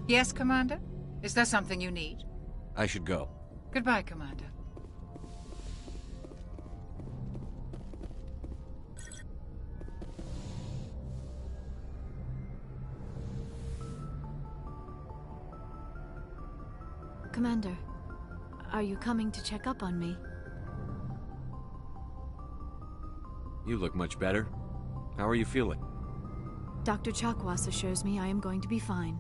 Yes, Commander? Is there something you need? I should go. Goodbye, Commander. Commander, are you coming to check up on me? You look much better. How are you feeling? Dr. Chakwas assures me I am going to be fine.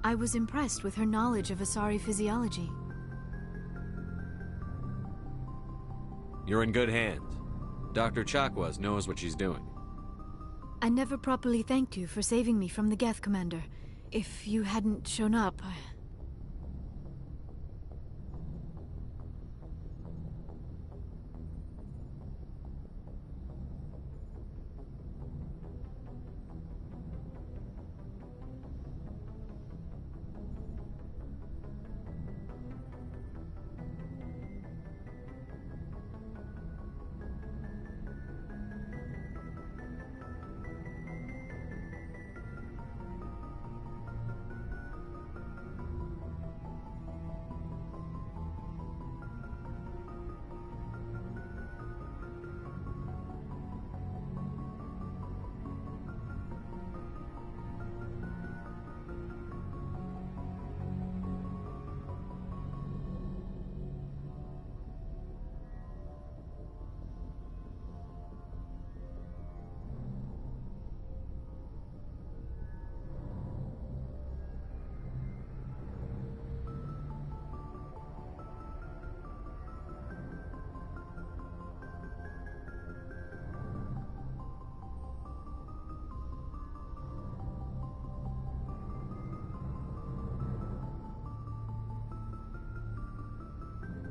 I was impressed with her knowledge of Asari physiology. You're in good hands. Dr. Chakwas knows what she's doing. I never properly thanked you for saving me from the Geth, Commander. If you hadn't shown up...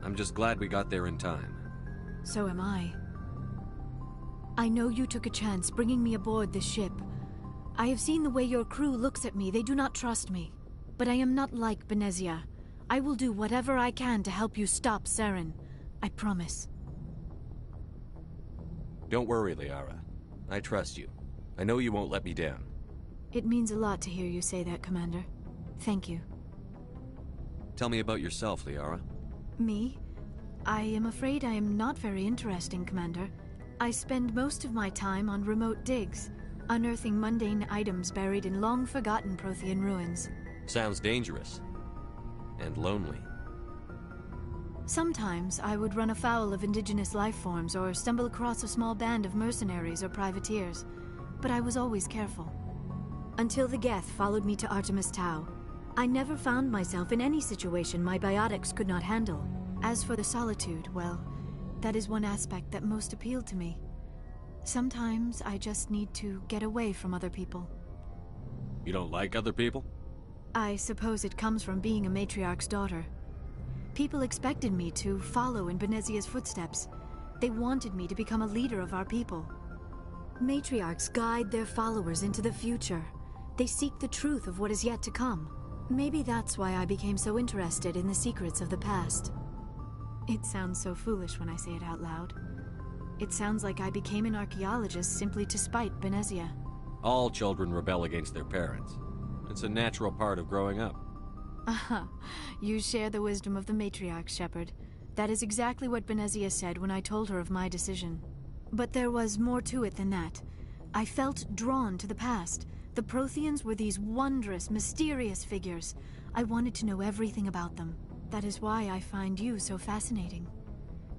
I'm just glad we got there in time. So am I. I know you took a chance bringing me aboard this ship. I have seen the way your crew looks at me. They do not trust me. But I am not like Benezia. I will do whatever I can to help you stop Saren. I promise. Don't worry, Liara. I trust you. I know you won't let me down. It means a lot to hear you say that, Commander. Thank you. Tell me about yourself, Liara. Me? I am afraid I am not very interesting, Commander. I spend most of my time on remote digs, unearthing mundane items buried in long-forgotten Prothean ruins. Sounds dangerous. And lonely. Sometimes I would run afoul of indigenous life forms or stumble across a small band of mercenaries or privateers, but I was always careful. Until the Geth followed me to Artemis Tau, I never found myself in any situation my biotics could not handle. As for the solitude, well, that is one aspect that most appealed to me. Sometimes I just need to get away from other people. You don't like other people? I suppose it comes from being a matriarch's daughter. People expected me to follow in Benezia's footsteps. They wanted me to become a leader of our people. Matriarchs guide their followers into the future. They seek the truth of what is yet to come. Maybe that's why I became so interested in the secrets of the past. It sounds so foolish when I say it out loud. It sounds like I became an archaeologist simply to spite Benezia. All children rebel against their parents. It's a natural part of growing up. Aha, you share the wisdom of the matriarch, Shepard. That is exactly what Benezia said when I told her of my decision. But there was more to it than that. I felt drawn to the past. The Protheans were these wondrous, mysterious figures. I wanted to know everything about them. That is why I find you so fascinating.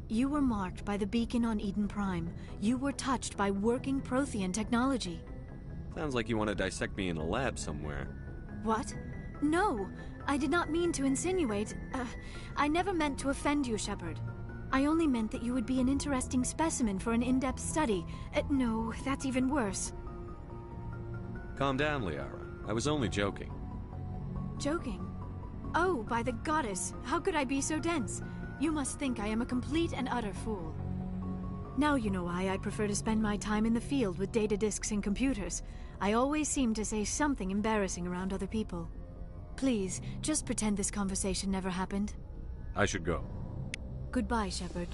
You were marked by the beacon on Eden Prime. You were touched by working Prothean technology. Sounds like you want to dissect me in a lab somewhere. What? No! I did not mean to insinuate. I never meant to offend you, Shepard. I only meant that you would be an interesting specimen for an in-depth study. No, that's even worse. Calm down, Liara. I was only joking. Joking? Oh, by the goddess, how could I be so dense? You must think I am a complete and utter fool. Now you know why I prefer to spend my time in the field with data disks and computers. I always seem to say something embarrassing around other people. Please, just pretend this conversation never happened. I should go. Goodbye, Shepard.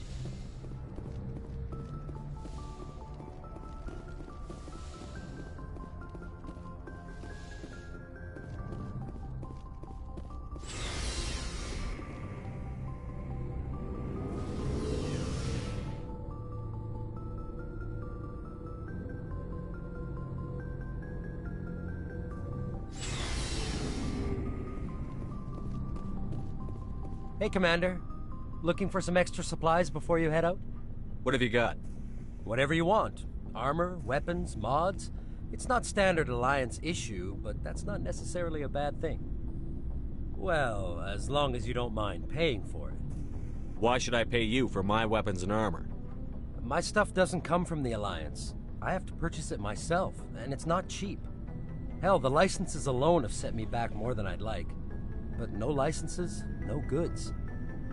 Hey, Commander. Looking for some extra supplies before you head out? What have you got? Whatever you want. Armor, weapons, mods. It's not standard Alliance issue, but that's not necessarily a bad thing. Well, as long as you don't mind paying for it. Why should I pay you for my weapons and armor? My stuff doesn't come from the Alliance. I have to purchase it myself, and it's not cheap. Hell, the licenses alone have set me back more than I'd like. But no licenses, no goods.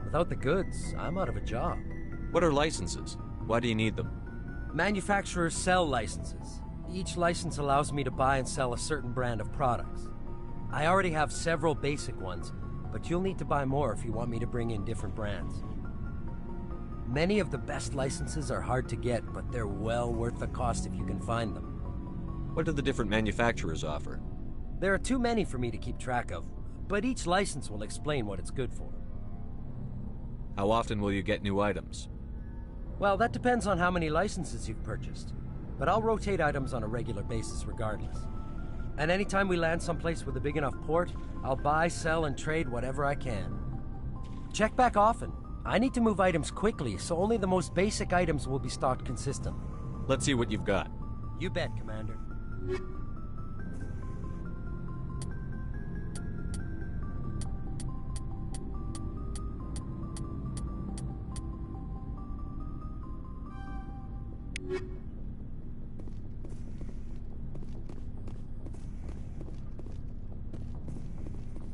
Without the goods, I'm out of a job. What are licenses? Why do you need them? Manufacturers sell licenses. Each license allows me to buy and sell a certain brand of products. I already have several basic ones, but you'll need to buy more if you want me to bring in different brands. Many of the best licenses are hard to get, but they're well worth the cost if you can find them. What do the different manufacturers offer? There are too many for me to keep track of, but each license will explain what it's good for. How often will you get new items? Well, that depends on how many licenses you've purchased, but I'll rotate items on a regular basis regardless. And anytime we land someplace with a big enough port, I'll buy, sell, and trade whatever I can. Check back often. I need to move items quickly, so only the most basic items will be stocked consistently. Let's see what you've got. You bet, Commander.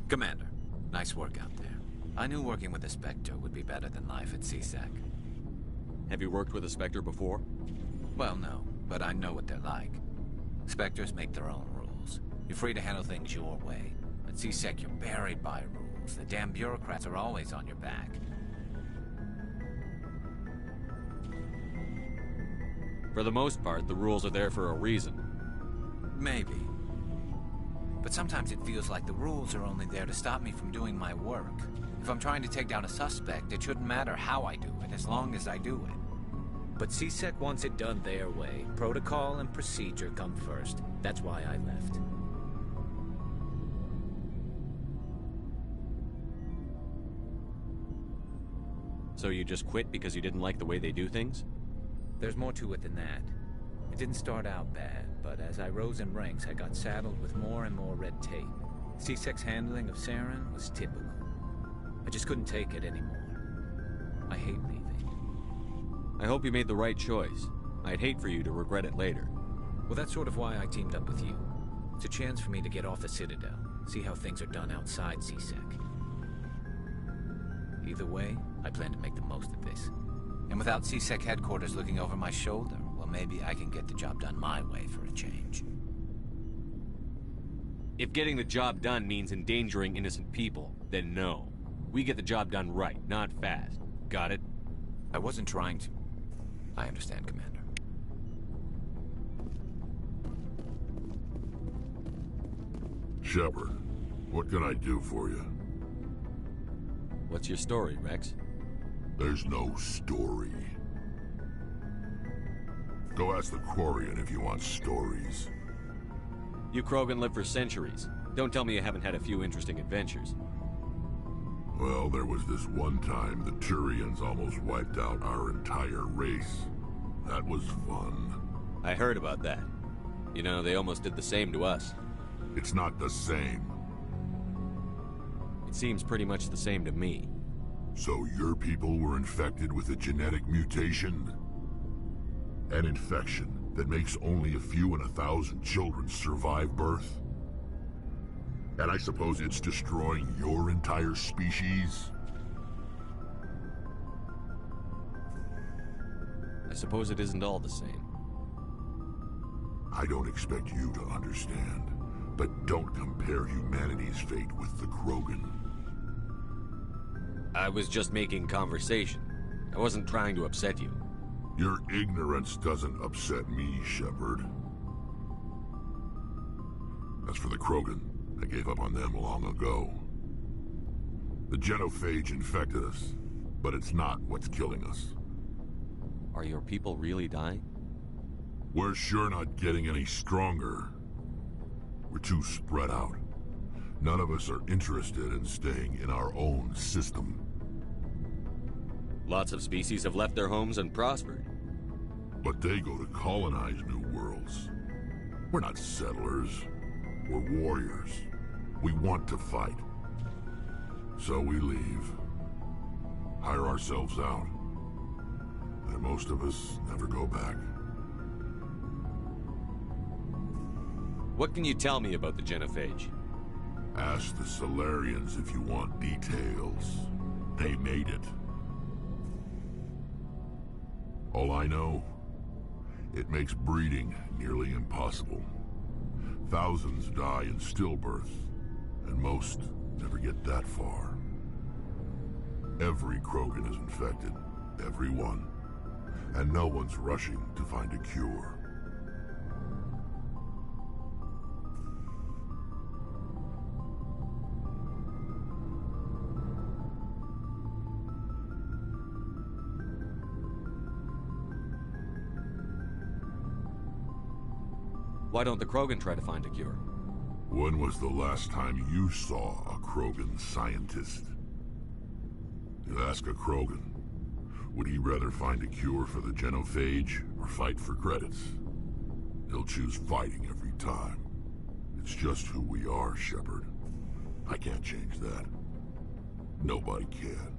Commander, nice work out there. I knew working with the Spectre would be better than life at C-Sec. Have you worked with a Spectre before? Well, no, but I know what they're like. Spectres make their own rules. You're free to handle things your way. At C-Sec, you're buried by rules. The damn bureaucrats are always on your back. For the most part, the rules are there for a reason. Maybe. But sometimes it feels like the rules are only there to stop me from doing my work. If I'm trying to take down a suspect, it shouldn't matter how I do it, as long as I do it. But C-Sec wants it done their way. Protocol and procedure come first. That's why I left. So you just quit because you didn't like the way they do things? There's more to it than that. It didn't start out bad, but as I rose in ranks, I got saddled with more and more red tape. C-Sec's handling of Saren was typical. I just couldn't take it anymore. I hate leaving. I hope you made the right choice. I'd hate for you to regret it later. Well, that's sort of why I teamed up with you. It's a chance for me to get off the Citadel, see how things are done outside C-Sec. Either way, I plan to make the most of this. And without C-Sec headquarters looking over my shoulder, well, maybe I can get the job done my way for a change. If getting the job done means endangering innocent people, then no. We get the job done right, not fast. Got it? I wasn't trying to. I understand, Commander. Shepard, what can I do for you? What's your story, Rex? There's no story. Go ask the Quarian if you want stories. You Krogan live for centuries. Don't tell me you haven't had a few interesting adventures. Well, there was this one time the Turians almost wiped out our entire race. That was fun. I heard about that. You know, they almost did the same to us. It's not the same. It seems pretty much the same to me. So your people were infected with a genetic mutation? An infection that makes only a few in 1,000 children survive birth? And I suppose it's destroying your entire species? I suppose it isn't all the same. I don't expect you to understand, but don't compare humanity's fate with the Krogan. I was just making conversation. I wasn't trying to upset you. Your ignorance doesn't upset me, Shepard. As for the Krogan, I gave up on them long ago. The genophage infected us, but it's not what's killing us. Are your people really dying? We're sure not getting any stronger. We're too spread out. None of us are interested in staying in our own system. Lots of species have left their homes and prospered. But they go to colonize new worlds. We're not settlers. We're warriors. We want to fight. So we leave. Hire ourselves out. And most of us never go back. What can you tell me about the Genophage? Ask the Solarians if you want details. They made it. All I know, it makes breeding nearly impossible. Thousands die in stillbirth, and most never get that far. Every Krogan is infected, every one. And no one's rushing to find a cure. Why don't the Krogan try to find a cure? When was the last time you saw a Krogan scientist? You ask a Krogan, would he rather find a cure for the Genophage or fight for credits? He'll choose fighting every time. It's just who we are, Shepard. I can't change that. Nobody can.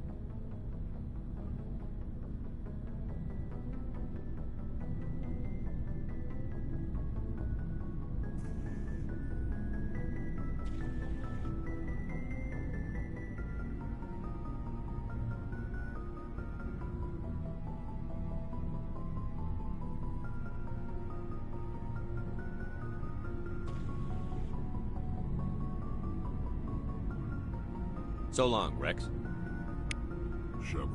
So long, Rex. Shepard.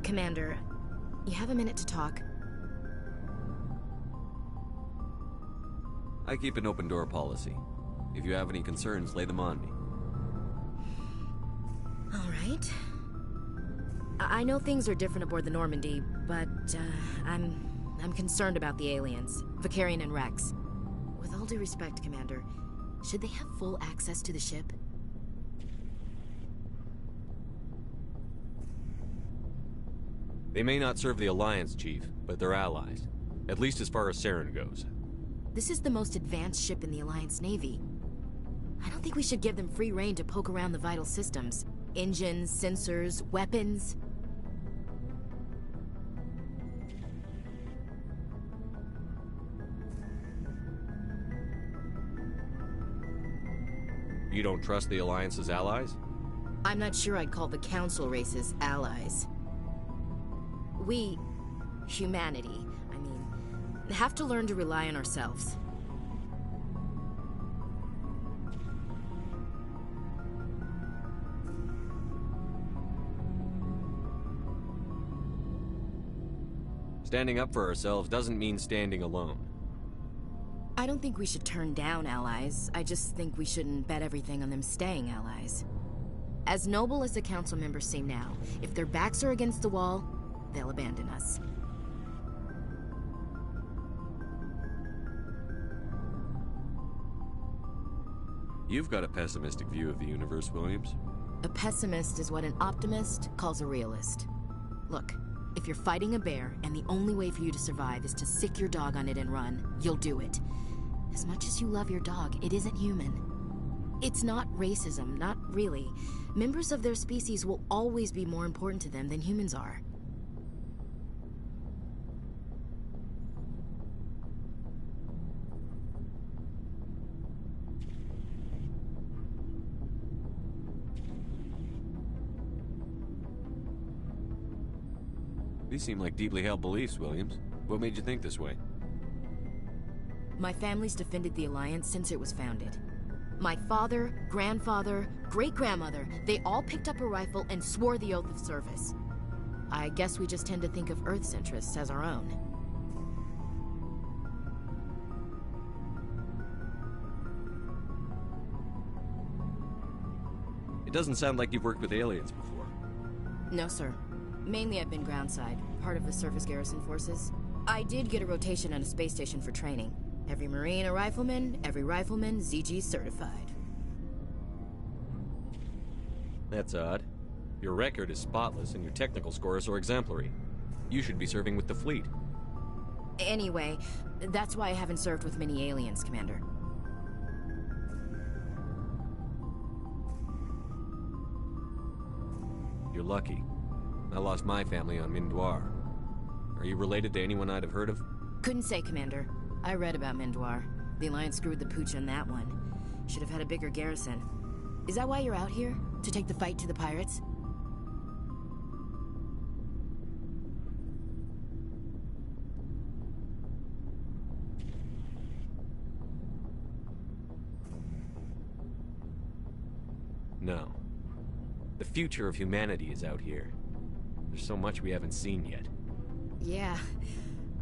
Commander, you have a minute to talk? I keep an open-door policy. If you have any concerns, lay them on me. All right. I know things are different aboard the Normandy, but I'm concerned about the aliens, Vakarian and Rex. With all due respect, Commander, should they have full access to the ship? They may not serve the Alliance, Chief, but they're allies. At least as far as Saren goes. This is the most advanced ship in the Alliance Navy. I don't think we should give them free rein to poke around the vital systems. Engines, sensors, weapons. You don't trust the Alliance's allies? I'm not sure I'd call the Council races allies. We, humanity, have to learn to rely on ourselves. Standing up for ourselves doesn't mean standing alone. I don't think we should turn down allies. I just think we shouldn't bet everything on them staying allies. As noble as the Council members seem now, if their backs are against the wall, they'll abandon us. You've got a pessimistic view of the universe, Williams. A pessimist is what an optimist calls a realist. Look, if you're fighting a bear and the only way for you to survive is to sick your dog on it and run, you'll do it. As much as you love your dog, it isn't human. It's not racism, not really. Members of their species will always be more important to them than humans are. These seem like deeply held beliefs, Williams. What made you think this way? My family's defended the Alliance since it was founded. My father, grandfather, great-grandmother, they all picked up a rifle and swore the oath of service. I guess we just tend to think of Earth's interests as our own. doesn't sound like you've worked with aliens before. No, sir. Mainly I've been groundside, part of the surface garrison forces. I did get a rotation on a space station for training. Every Marine a rifleman, every rifleman ZG certified. That's odd. Your record is spotless and your technical scores are exemplary. You should be serving with the fleet. Anyway, that's why I haven't served with many aliens, Commander. You're lucky. I lost my family on Mindoir. Are you related to anyone I'd have heard of? Couldn't say, Commander. I read about Mindoir. The Alliance screwed the pooch on that one. Should have had a bigger garrison. Is that why you're out here? To take the fight to the pirates? No. The future of humanity is out here. There's so much we haven't seen yet. Yeah.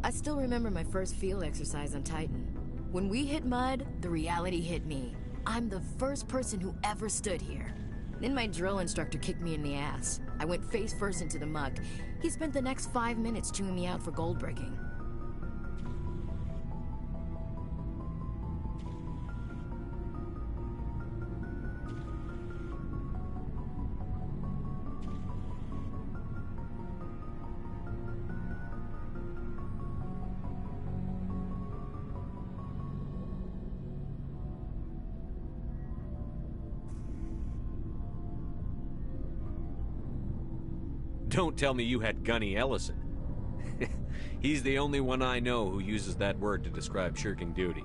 I still remember my first field exercise on Titan. When we hit mud, the reality hit me. I'm the first person who ever stood here. Then my drill instructor kicked me in the ass. I went face first into the muck. He spent the next 5 minutes chewing me out for gold breaking. Don't tell me you had Gunny Ellison. He's the only one I know who uses that word to describe shirking duty.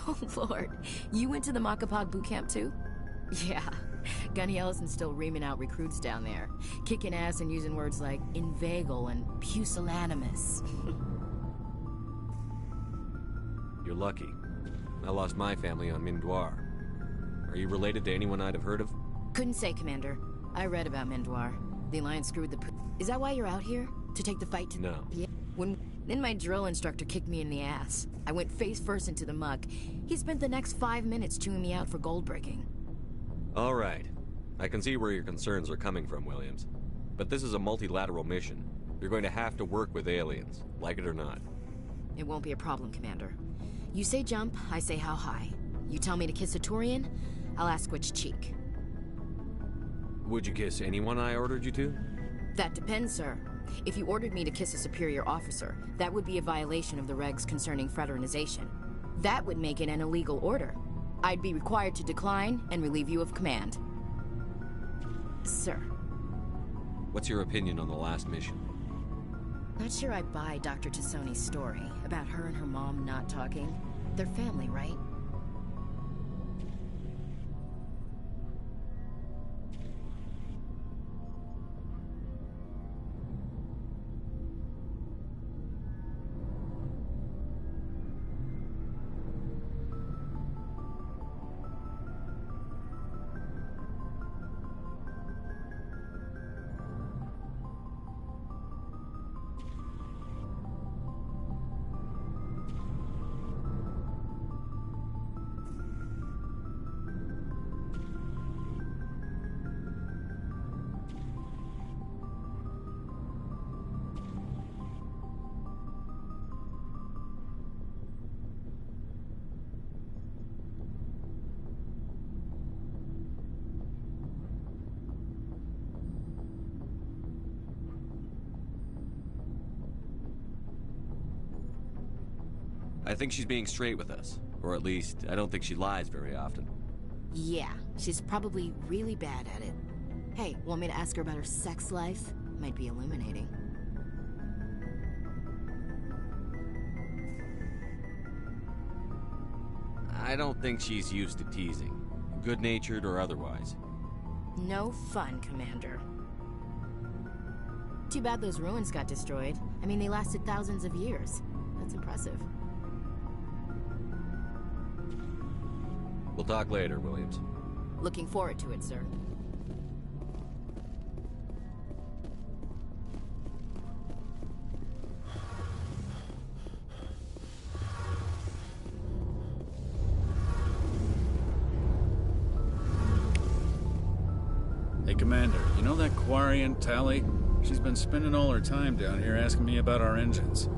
Oh, Lord. You went to the Makapog boot camp, too? Yeah. Gunny Ellison's still reaming out recruits down there. Kicking ass and using words like inveigle and pusillanimous. You're lucky. I lost my family on Mindoir. Are you related to anyone I'd have heard of? Couldn't say, Commander. I read about Mindoir. The Alliance screwed the Is that why you're out here? To take the fight to... No. Yeah. Then my drill instructor kicked me in the ass. I went face first into the muck. He spent the next 5 minutes chewing me out for gold breaking. All right. I can see where your concerns are coming from, Williams. But this is a multilateral mission. You're going to have to work with aliens, like it or not. It won't be a problem, Commander. You say jump, I say how high. You tell me to kiss a Turian, I'll ask which cheek. Would you kiss anyone I ordered you to? That depends, sir. If you ordered me to kiss a superior officer, that would be a violation of the regs concerning fraternization. That would make it an illegal order. I'd be required to decline and relieve you of command. Sir. What's your opinion on the last mission? Not sure I buy Dr. Tassoni's story about her and her mom not talking. They're family, right? I think she's being straight with us. Or at least, I don't think she lies very often. Yeah, she's probably really bad at it. Hey, want me to ask her about her sex life? Might be illuminating. I don't think she's used to teasing. Good-natured or otherwise. No fun, Commander. Too bad those ruins got destroyed. I mean, they lasted thousands of years. That's impressive. We'll talk later, Williams. Looking forward to it, sir. Commander, you know that Quarian, Tali? She's been spending all her time down here asking me about our engines.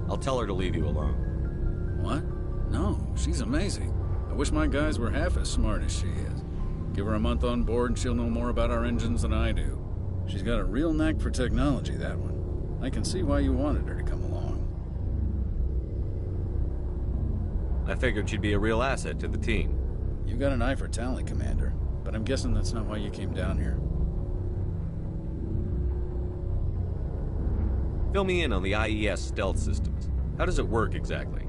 I'll tell her to leave you alone. What? No, she's amazing. I wish my guys were half as smart as she is. Give her a month on board and she'll know more about our engines than I do. She's got a real knack for technology, that one. I can see why you wanted her to come along. I figured she'd be a real asset to the team. You got an eye for talent, Commander, but I'm guessing that's not why you came down here. Fill me in on the IES stealth systems. How does it work exactly?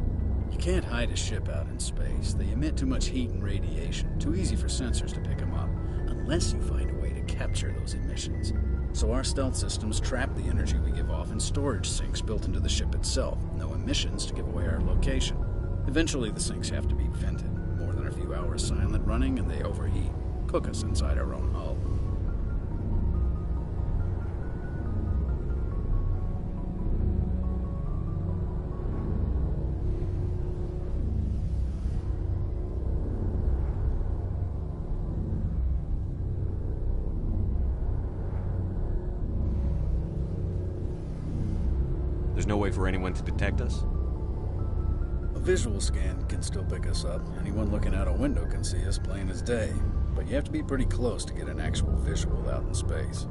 You can't hide a ship out in space. They emit too much heat and radiation. Too easy for sensors to pick them up, unless you find a way to capture those emissions. So our stealth systems trap the energy we give off in storage sinks built into the ship itself. No emissions to give away our location. Eventually the sinks have to be vented. More than a few hours silent running and they overheat. Cook us inside our own hull. There's no way for anyone to detect us? A visual scan can still pick us up. Anyone looking out a window can see us plain as day. But you have to be pretty close to get an actual visual out in space.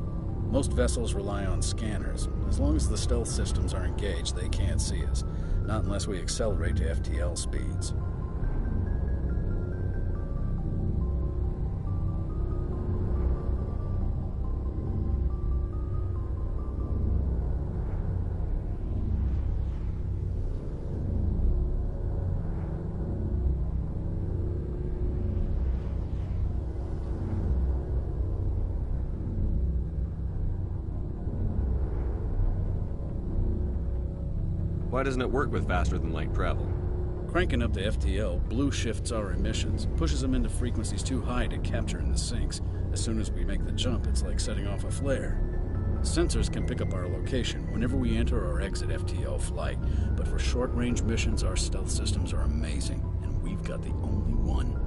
Most vessels rely on scanners. As long as the stealth systems are engaged, they can't see us. Not unless we accelerate to FTL speeds. Why doesn't it work with faster-than-light travel? Cranking up the FTL, blue shifts our emissions, pushes them into frequencies too high to capture in the sinks. As soon as we make the jump, it's like setting off a flare. Sensors can pick up our location whenever we enter or exit FTL flight, but for short-range missions, our stealth systems are amazing, and we've got the only one.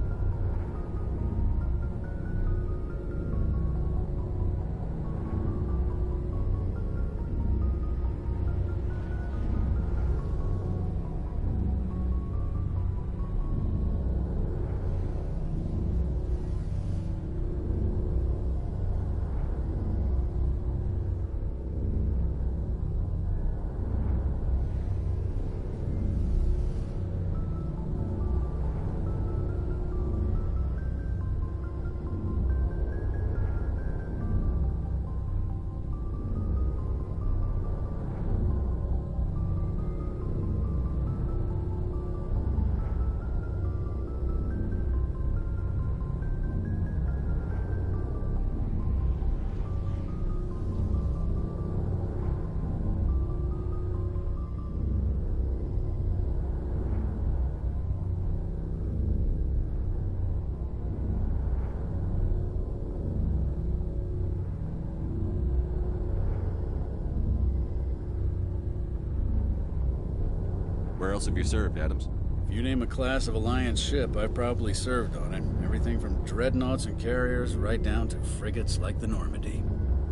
Where else have you served, Adams? If you name a class of Alliance ship, I've probably served on it. Everything from dreadnoughts and carriers right down to frigates like the Normandy.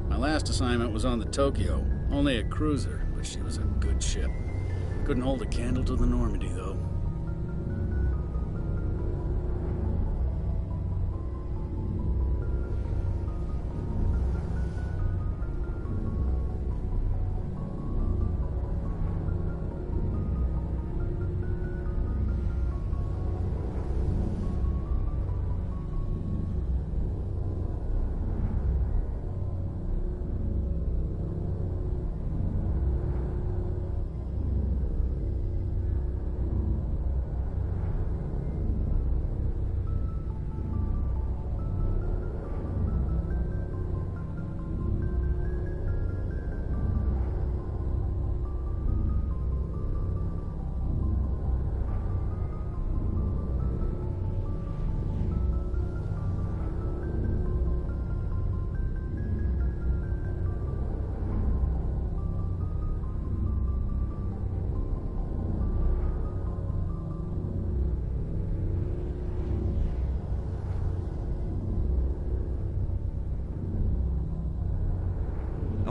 My last assignment was on the Tokyo, only a cruiser, but she was a good ship. Couldn't hold a candle to the Normandy, though.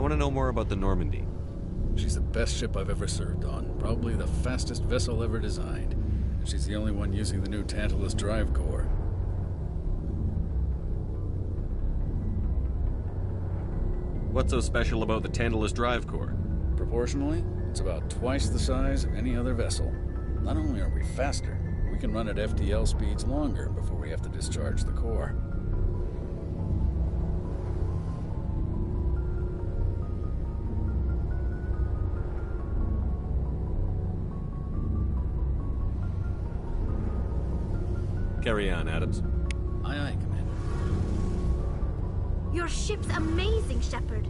want to know more about the Normandy. She's the best ship I've ever served on. Probably the fastest vessel ever designed. And she's the only one using the new Tantalus drive core. What's so special about the Tantalus drive core? Proportionally, it's about twice the size of any other vessel. Not only are we faster, we can run at FTL speeds longer before we have to discharge the core. Carry on, Adams. Aye, aye, Commander. Your ship's amazing, Shepard.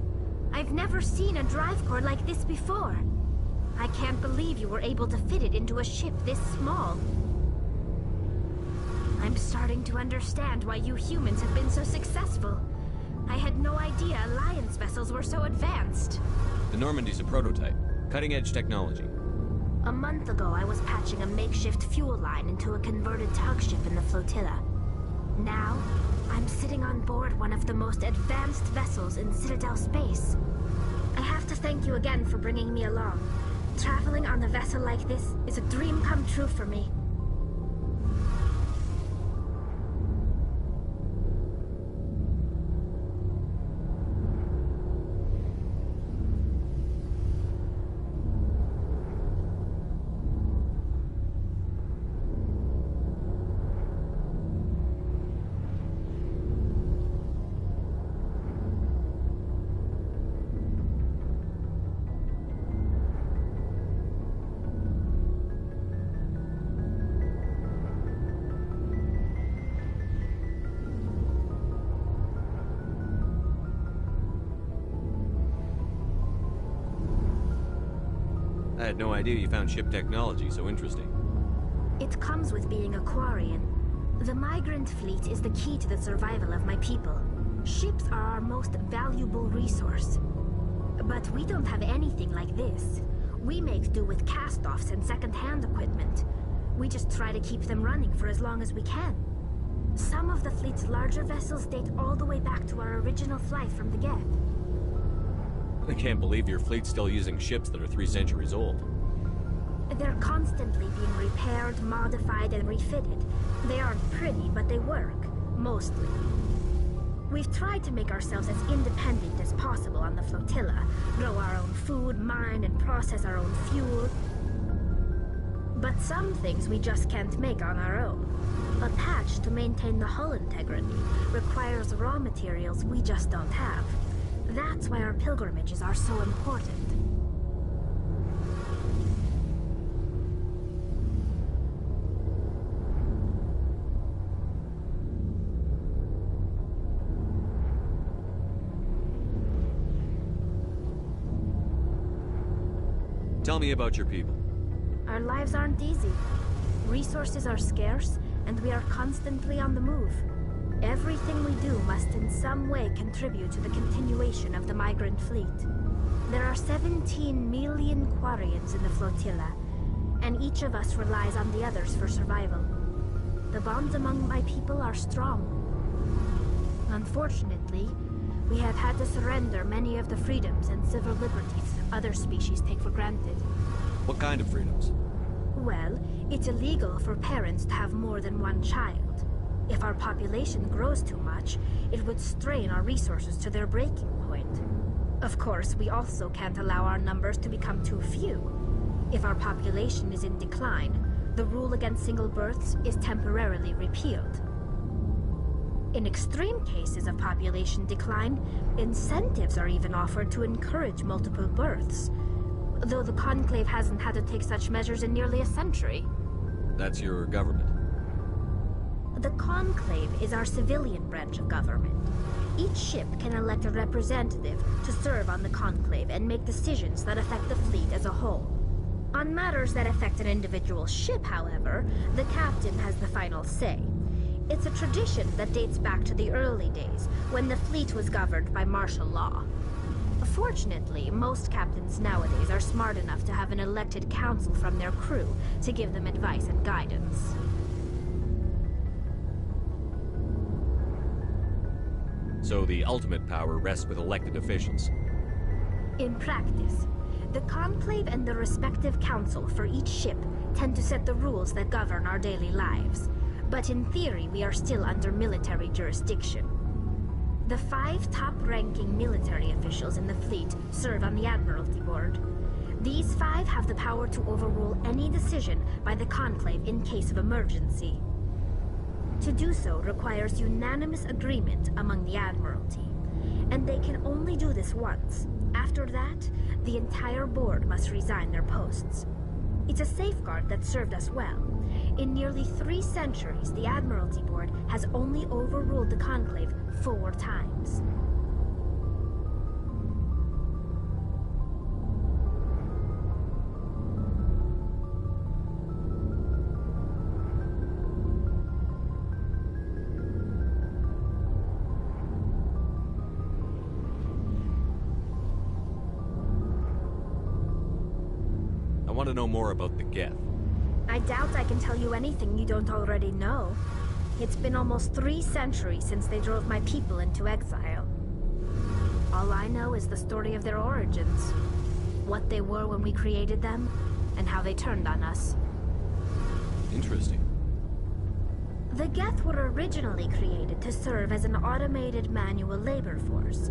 I've never seen a drive core like this before. I can't believe you were able to fit it into a ship this small. I'm starting to understand why you humans have been so successful. I had no idea Alliance vessels were so advanced. The Normandy's a prototype. Cutting-edge technology. A month ago, I was patching a makeshift fuel line into a converted tug ship in the flotilla. Now, I'm sitting on board one of the most advanced vessels in Citadel space. I have to thank you again for bringing me along. Traveling on a vessel like this is a dream come true for me. I had no idea you found ship technology so interesting. It comes with being a Quarian. The migrant fleet is the key to the survival of my people. Ships are our most valuable resource. But we don't have anything like this. We make do with cast-offs and second-hand equipment. We just try to keep them running for as long as we can. Some of the fleet's larger vessels date all the way back to our original flight from the Geth. I can't believe your fleet's still using ships that are 3 centuries old. They're constantly being repaired, modified, and refitted. They aren't pretty, but they work. Mostly. We've tried to make ourselves as independent as possible on the flotilla. Grow our own food, mine, and process our own fuel. But some things we just can't make on our own. A patch to maintain the hull integrity requires raw materials we just don't have. That's why our pilgrimages are so important. Tell me about your people. Our lives aren't easy. Resources are scarce, and we are constantly on the move. Everything we do must in some way contribute to the continuation of the migrant fleet. There are 17 million Quarians in the flotilla, and each of us relies on the others for survival. The bonds among my people are strong. Unfortunately, we have had to surrender many of the freedoms and civil liberties other species take for granted. What kind of freedoms? Well, it's illegal for parents to have more than one child. If our population grows too much, it would strain our resources to their breaking point. Of course, we also can't allow our numbers to become too few. If our population is in decline, the rule against single births is temporarily repealed. In extreme cases of population decline, incentives are even offered to encourage multiple births, though the Conclave hasn't had to take such measures in nearly a century. That's your government. The Conclave is our civilian branch of government. Each ship can elect a representative to serve on the Conclave and make decisions that affect the fleet as a whole. On matters that affect an individual ship, however, the captain has the final say. It's a tradition that dates back to the early days, when the fleet was governed by martial law. Fortunately, most captains nowadays are smart enough to have an elected council from their crew to give them advice and guidance. So the ultimate power rests with elected officials. In practice, the Conclave and the respective council for each ship tend to set the rules that govern our daily lives. But in theory, we are still under military jurisdiction. The 5 top-ranking military officials in the fleet serve on the Admiralty Board. These 5 have the power to overrule any decision by the Conclave in case of emergency. To do so requires unanimous agreement among the Admiralty, and they can only do this once. After that, the entire board must resign their posts. It's a safeguard that served us well. In nearly 3 centuries, the Admiralty Board has only overruled the Conclave 4 times. I want to know more about the Geth. I doubt I can tell you anything you don't already know. It's been almost 3 centuries since they drove my people into exile. All I know is the story of their origins, what they were when we created them, and how they turned on us. Interesting. The Geth were originally created to serve as an automated manual labor force.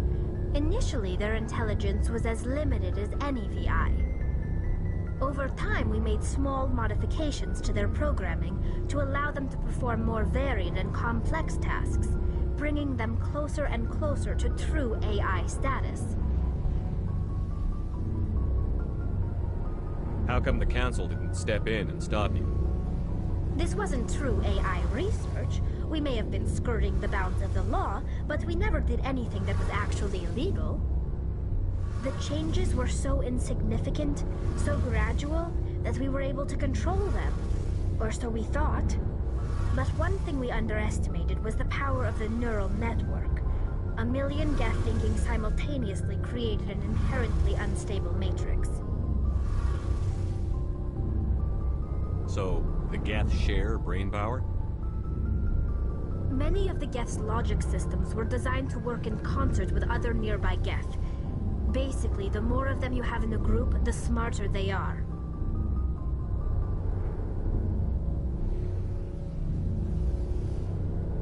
Initially, their intelligence was as limited as any VI. Over time, we made small modifications to their programming to allow them to perform more varied and complex tasks, bringing them closer and closer to true AI status. How come the Council didn't step in and stop you? This wasn't true AI research. We may have been skirting the bounds of the law, but we never did anything that was actually illegal. The changes were so insignificant, so gradual, that we were able to control them. Or so we thought. But one thing we underestimated was the power of the neural network. A million Geth thinking simultaneously created an inherently unstable matrix. So, the Geth share brain power? Many of the Geth's logic systems were designed to work in concert with other nearby Geth. Basically, the more of them you have in a group, the smarter they are.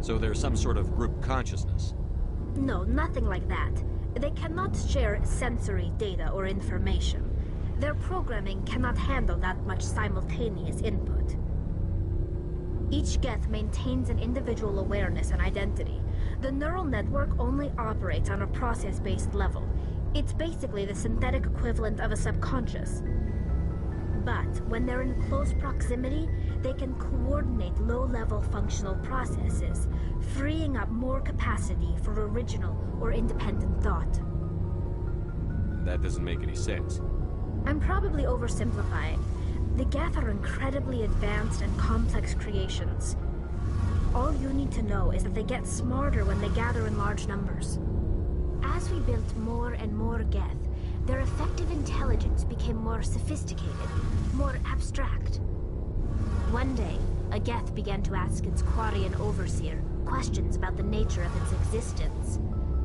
So there's some sort of group consciousness? No, nothing like that. They cannot share sensory data or information. Their programming cannot handle that much simultaneous input. Each Geth maintains an individual awareness and identity. The neural network only operates on a process-based level. It's basically the synthetic equivalent of a subconscious. But when they're in close proximity, they can coordinate low-level functional processes, freeing up more capacity for original or independent thought. That doesn't make any sense. I'm probably oversimplifying. The Geth are incredibly advanced and complex creations. All you need to know is that they get smarter when they gather in large numbers. As we built more and more Geth, their effective intelligence became more sophisticated, more abstract. One day, a Geth began to ask its Quarian overseer questions about the nature of its existence.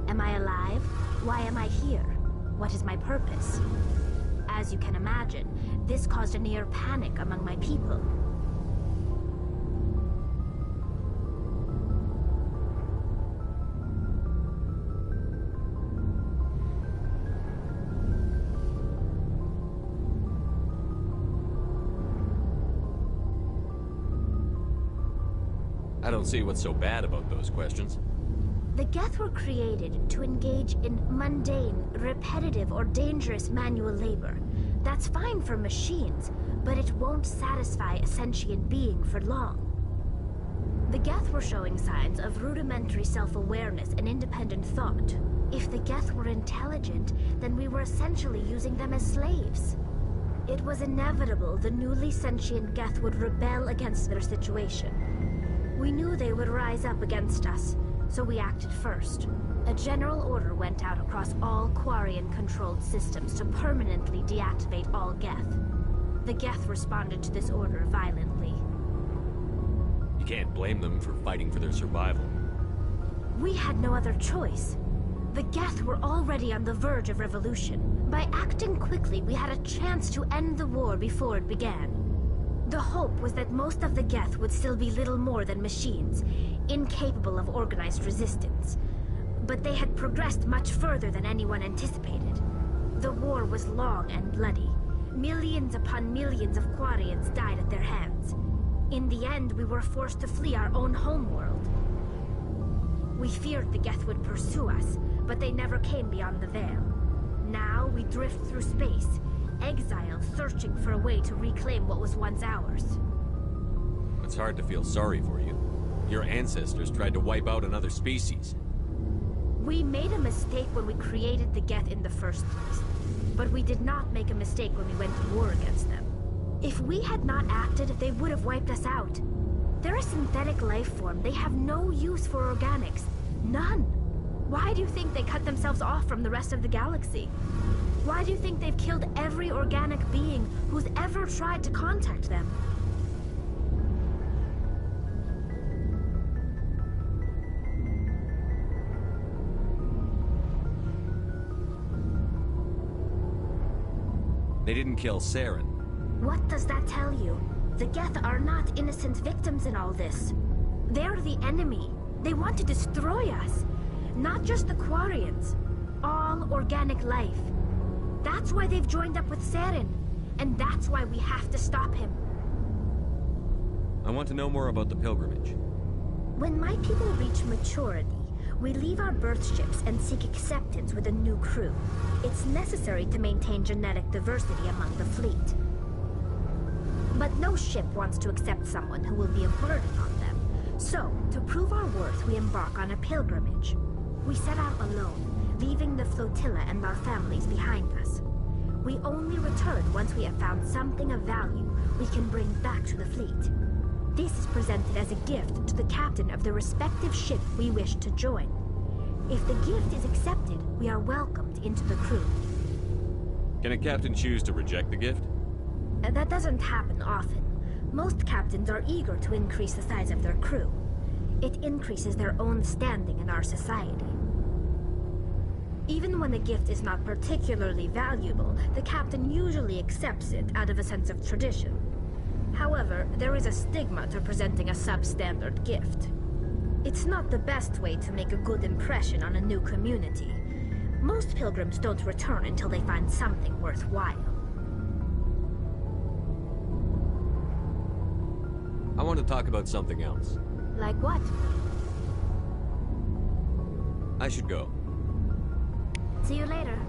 Am I alive? Why am I here? What is my purpose? As you can imagine, this caused a near panic among my people. I don't see what's so bad about those questions. The Geth were created to engage in mundane, repetitive, or dangerous manual labor. That's fine for machines, but it won't satisfy a sentient being for long. The Geth were showing signs of rudimentary self-awareness and independent thought. If the Geth were intelligent, then we were essentially using them as slaves. It was inevitable the newly sentient Geth would rebel against their situation. We knew they would rise up against us, so we acted first. A general order went out across all Quarian-controlled systems to permanently deactivate all Geth. The Geth responded to this order violently. You can't blame them for fighting for their survival. We had no other choice. The Geth were already on the verge of revolution. By acting quickly, we had a chance to end the war before it began. The hope was that most of the Geth would still be little more than machines, incapable of organized resistance. But they had progressed much further than anyone anticipated. The war was long and bloody. Millions upon millions of Quarians died at their hands. In the end, we were forced to flee our own homeworld. We feared the Geth would pursue us, but they never came beyond the Veil. Now we drift through space, exiled, searching for a way to reclaim what was once ours. It's hard to feel sorry for you. Your ancestors tried to wipe out another species. We made a mistake when we created the Geth in the first place. But we did not make a mistake when we went to war against them. If we had not acted, they would have wiped us out. They're a synthetic life form. They have no use for organics. None. Why do you think they cut themselves off from the rest of the galaxy? Why do you think they've killed every organic being who's ever tried to contact them? They didn't kill Saren. What does that tell you? The Geth are not innocent victims in all this. They're the enemy. They want to destroy us. Not just the Quarians. All organic life. That's why they've joined up with Saren. And that's why we have to stop him. I want to know more about the pilgrimage. When my people reach maturity, we leave our birth ships and seek acceptance with a new crew. It's necessary to maintain genetic diversity among the fleet. But no ship wants to accept someone who will be a burden on them. So, to prove our worth, we embark on a pilgrimage. We set out alone, leaving the flotilla and our families behind us. We only return once we have found something of value we can bring back to the fleet. This is presented as a gift to the captain of the respective ship we wish to join. If the gift is accepted, we are welcomed into the crew. Can a captain choose to reject the gift? That doesn't happen often. Most captains are eager to increase the size of their crew. It increases their own standing in our society. Even when the gift is not particularly valuable, the captain usually accepts it out of a sense of tradition. However, there is a stigma to presenting a substandard gift. It's not the best way to make a good impression on a new community. Most pilgrims don't return until they find something worthwhile. I want to talk about something else. Like what? I should go. See you later.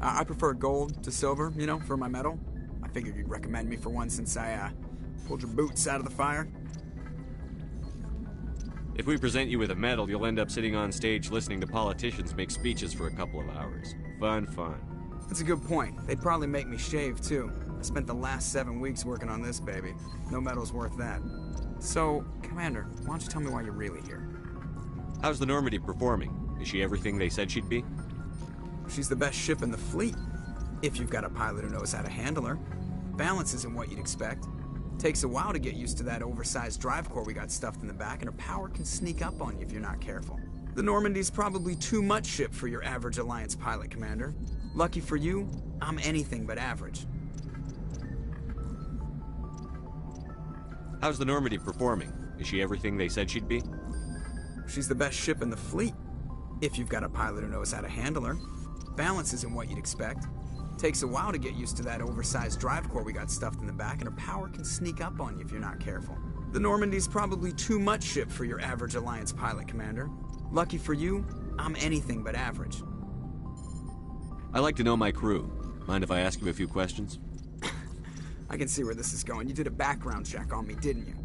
I prefer gold to silver, you know, for my medal. I figured you'd recommend me for one since I, pulled your boots out of the fire. If we present you with a medal, you'll end up sitting on stage listening to politicians make speeches for a couple of hours. Fun, fun. That's a good point. They'd probably make me shave, too. I spent the last 7 weeks working on this baby. No medal's worth that. So, Commander, why don't you tell me why you're really here? How's the Normandy performing? Is she everything they said she'd be? She's the best ship in the fleet, if you've got a pilot who knows how to handle her. Balance isn't what you'd expect. Takes a while to get used to that oversized drive core we got stuffed in the back, and her power can sneak up on you if you're not careful. The Normandy's probably too much ship for your average Alliance pilot, Commander. Lucky for you, I'm anything but average. How's the Normandy performing? Is she everything they said she'd be? She's the best ship in the fleet, if you've got a pilot who knows how to handle her. Balance isn't what you'd expect. Takes a while to get used to that oversized drive core we got stuffed in the back, and her power can sneak up on you if you're not careful. The Normandy's probably too much ship for your average Alliance pilot, Commander. Lucky for you, I'm anything but average. I like to know my crew. Mind if I ask you a few questions? I can see where this is going. You did a background check on me, didn't you?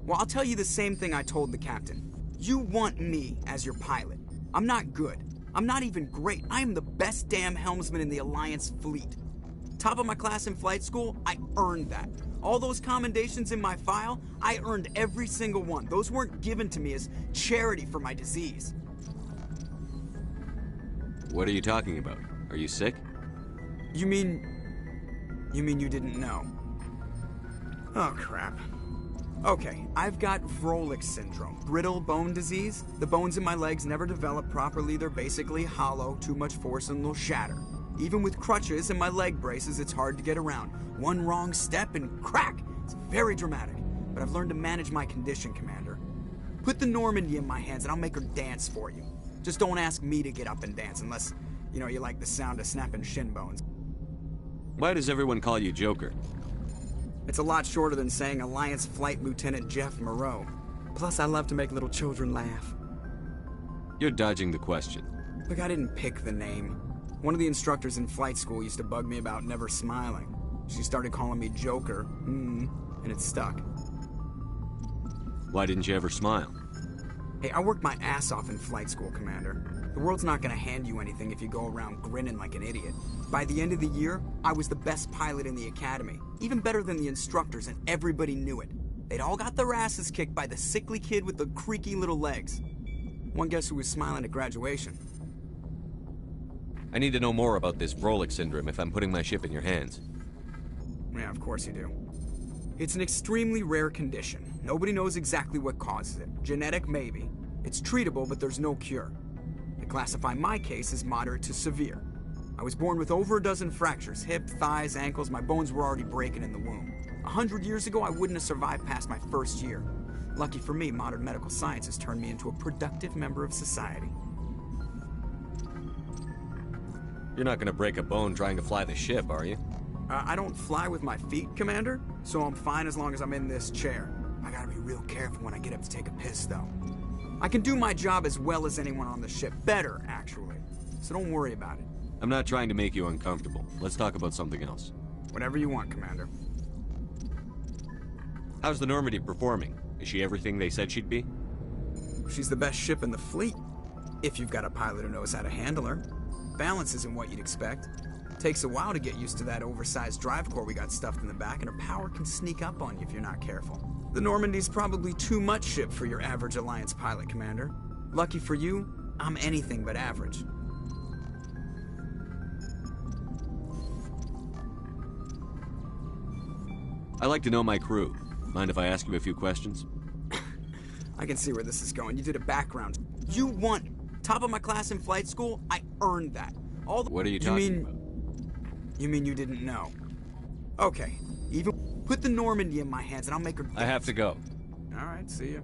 Well, I'll tell you the same thing I told the captain. You want me as your pilot. I'm not good. I'm not even great. I am the best damn helmsman in the Alliance fleet. Top of my class in flight school, I earned that. All those commendations in my file, I earned every single one. Those weren't given to me as charity for my disease. What are you talking about? Are you sick? You mean you didn't know? Oh, crap. Okay, I've got Vrolik syndrome, brittle bone disease. The bones in my legs never develop properly. They're basically hollow, too much force and they'll shatter. Even with crutches and my leg braces, it's hard to get around. One wrong step and crack! It's very dramatic. But I've learned to manage my condition, Commander. Put the Normandy in my hands and I'll make her dance for you. Just don't ask me to get up and dance unless, you like the sound of snapping shin bones. Why does everyone call you Joker? It's a lot shorter than saying Alliance Flight Lieutenant Jeff Moreau. Plus, I love to make little children laugh. You're dodging the question. Look, I didn't pick the name. One of the instructors in flight school used to bug me about never smiling. She started calling me Joker, and it stuck. Why didn't you ever smile? Hey, I worked my ass off in flight school, Commander. The world's not gonna hand you anything if you go around grinning like an idiot. By the end of the year, I was the best pilot in the academy. Even better than the instructors, and everybody knew it. They'd all got their asses kicked by the sickly kid with the creaky little legs. One guess who was smiling at graduation? I need to know more about this Vrolik syndrome if I'm putting my ship in your hands. Yeah, of course you do. It's an extremely rare condition. Nobody knows exactly what causes it. Genetic, maybe. It's treatable, but there's no cure. They classify my case as moderate to severe. I was born with over a dozen fractures, hip, thighs, ankles. My bones were already breaking in the womb. 100 years ago, I wouldn't have survived past my first year. Lucky for me, modern medical science has turned me into a productive member of society. You're not gonna break a bone trying to fly the ship, are you? I don't fly with my feet, Commander, so I'm fine as long as I'm in this chair. I gotta be real careful when I get up to take a piss, though. I can do my job as well as anyone on the ship. Better, actually. So don't worry about it. I'm not trying to make you uncomfortable. Let's talk about something else. Whatever you want, Commander. How's the Normandy performing? Is she everything they said she'd be? She's the best ship in the fleet, if you've got a pilot who knows how to handle her. Balance isn't what you'd expect. Takes a while to get used to that oversized drive core we got stuffed in the back, and her power can sneak up on you if you're not careful. The Normandy's probably too much ship for your average Alliance pilot, Commander. Lucky for you, I'm anything but average. I like to know my crew. Mind if I ask you a few questions? I can see where this is going. You did a background. You won. Top of my class in flight school, I earned that. What are you talking about? You mean you didn't know? Okay, even put the Normandy in my hands and I'll make her dance. I have to go. All right, see ya.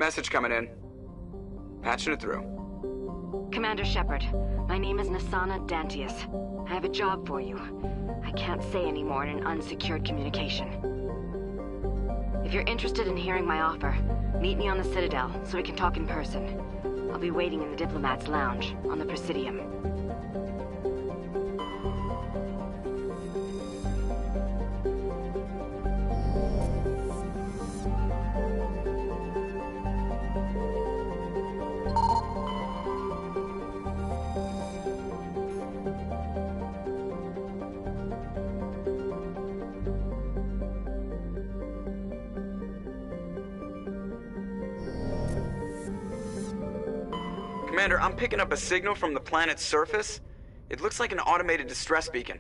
Message coming in. Patching it through. Commander Shepard, my name is Nassana Dantius. I have a job for you. I can't say any more in an unsecured communication. If you're interested in hearing my offer, meet me on the Citadel so we can talk in person. I'll be waiting in the Diplomat's Lounge on the Presidium. Commander, I'm picking up a signal from the planet's surface. It looks like an automated distress beacon.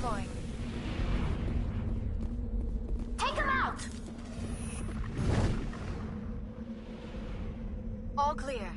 deploying. Take him out! All clear.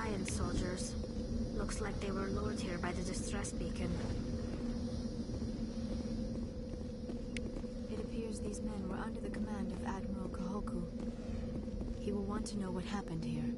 Alliance soldiers. Looks like they were lured here by the distress beacon. It appears these men were under the command of Admiral Kahoku. He will want to know what happened here.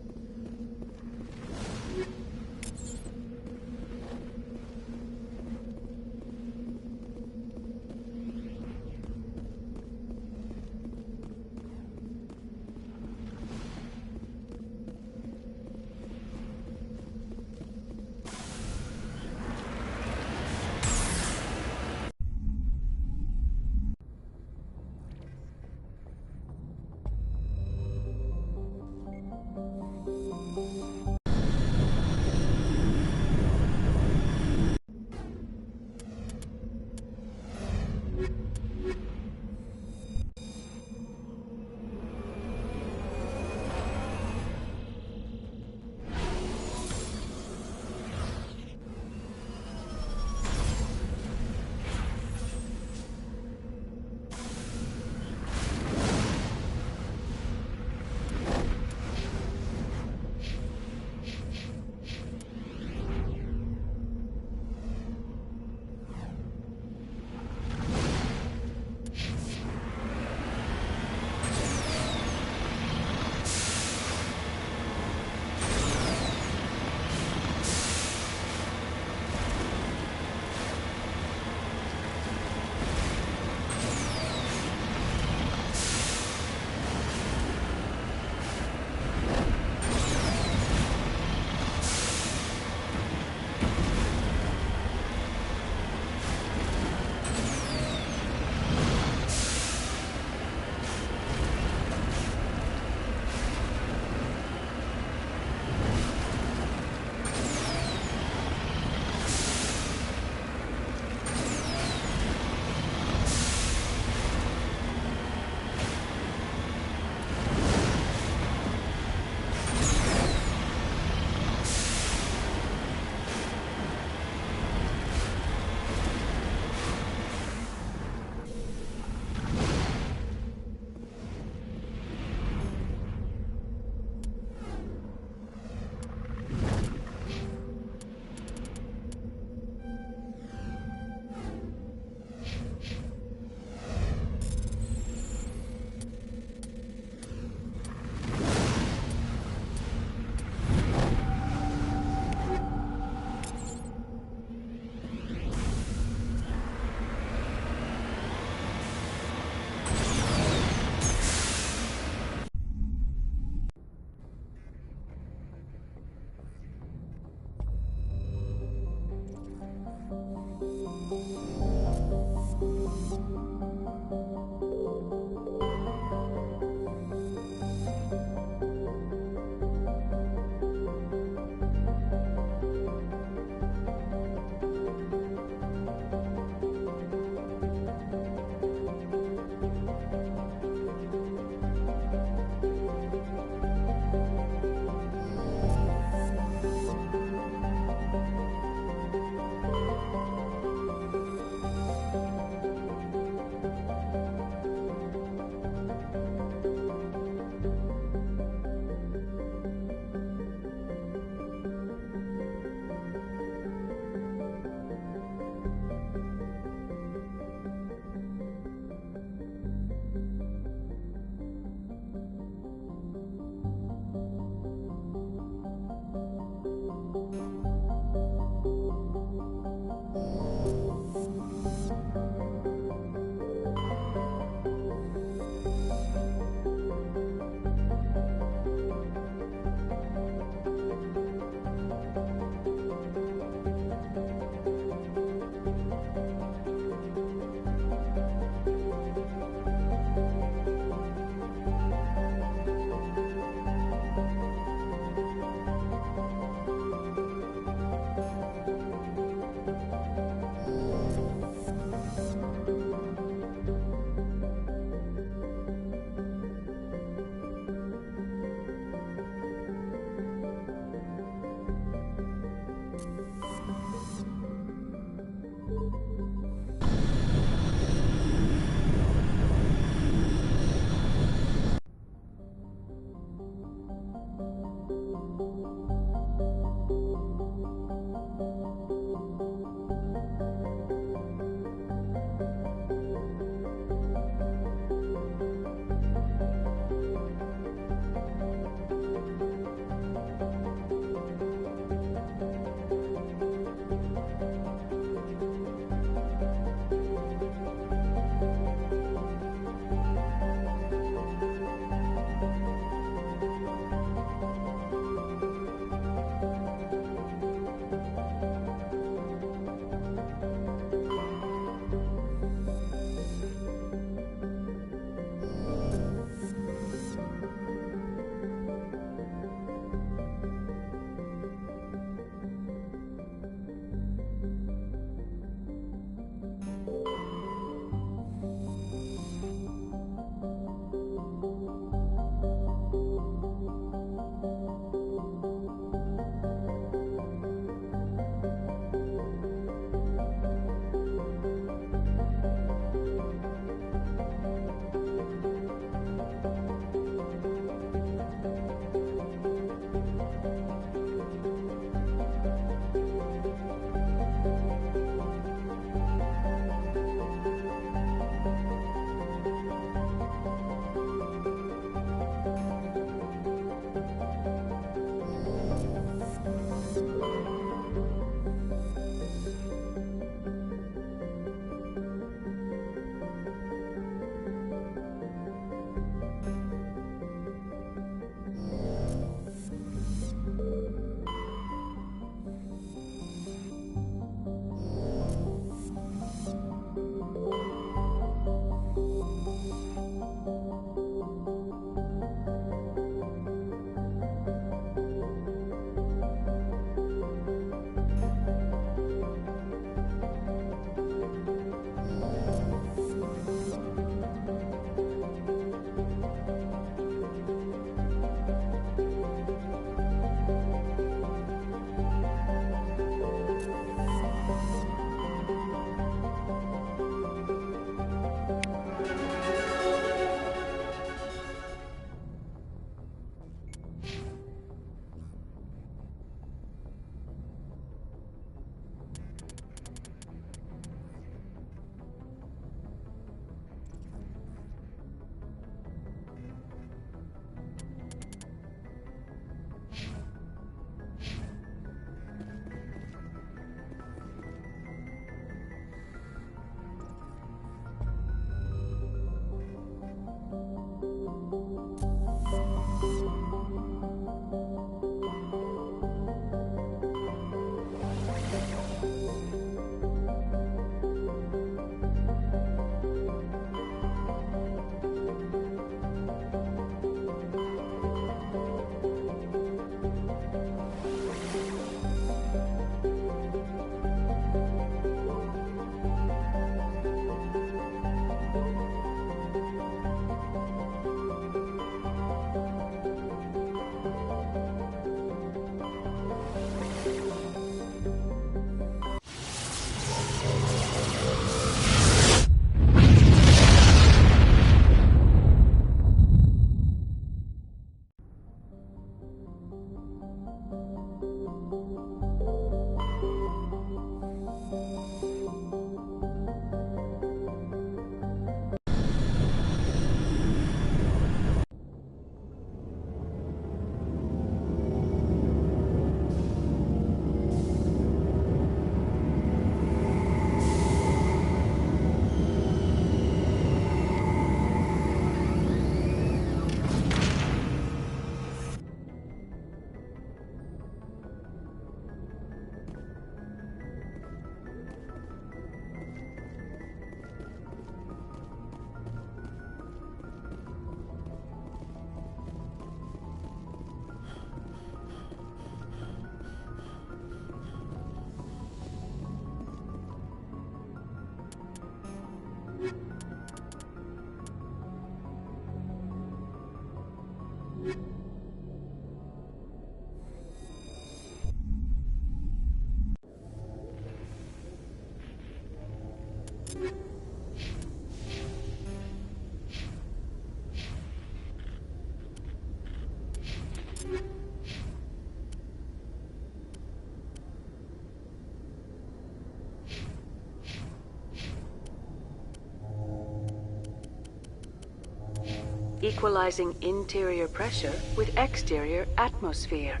Equalizing interior pressure with exterior atmosphere.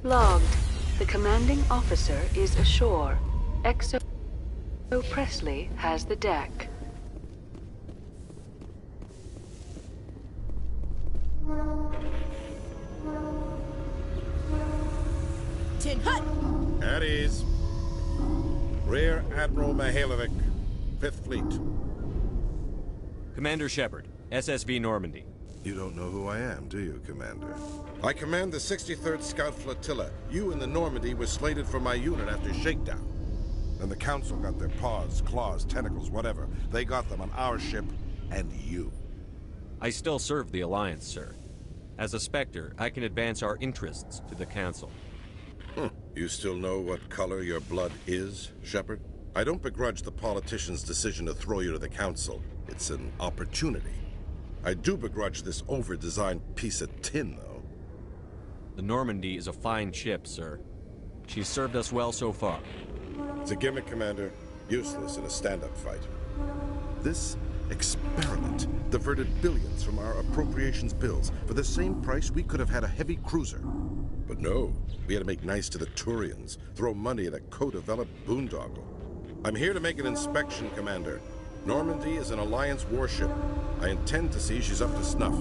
Logged. The commanding officer is ashore. XO Presley has the deck. Tin Hut! At ease. Rear Admiral Mihailovic, 5th Fleet. Commander Shepard, SSV Normandy. You don't know who I am, do you, Commander? I command the 63rd Scout Flotilla. You and the Normandy were slated for my unit after shakedown. Then the Council got their paws, claws, tentacles, whatever. They got them on our ship, and you. I still serve the Alliance, sir. As a Spectre, I can advance our interests to the Council. You still know what color your blood is, Shepard? I don't begrudge the politician's decision to throw you to the Council. It's an opportunity. I do begrudge this over-designed piece of tin, though. The Normandy is a fine ship, sir. She's served us well so far. It's a gimmick, Commander. Useless in a stand-up fight. This experiment diverted billions from our appropriations bills. For the same price, we could have had a heavy cruiser. But no, we had to make nice to the Turians, throw money at a co-developed boondoggle. I'm here to make an inspection, Commander. Normandy is an Alliance warship. I intend to see she's up to snuff.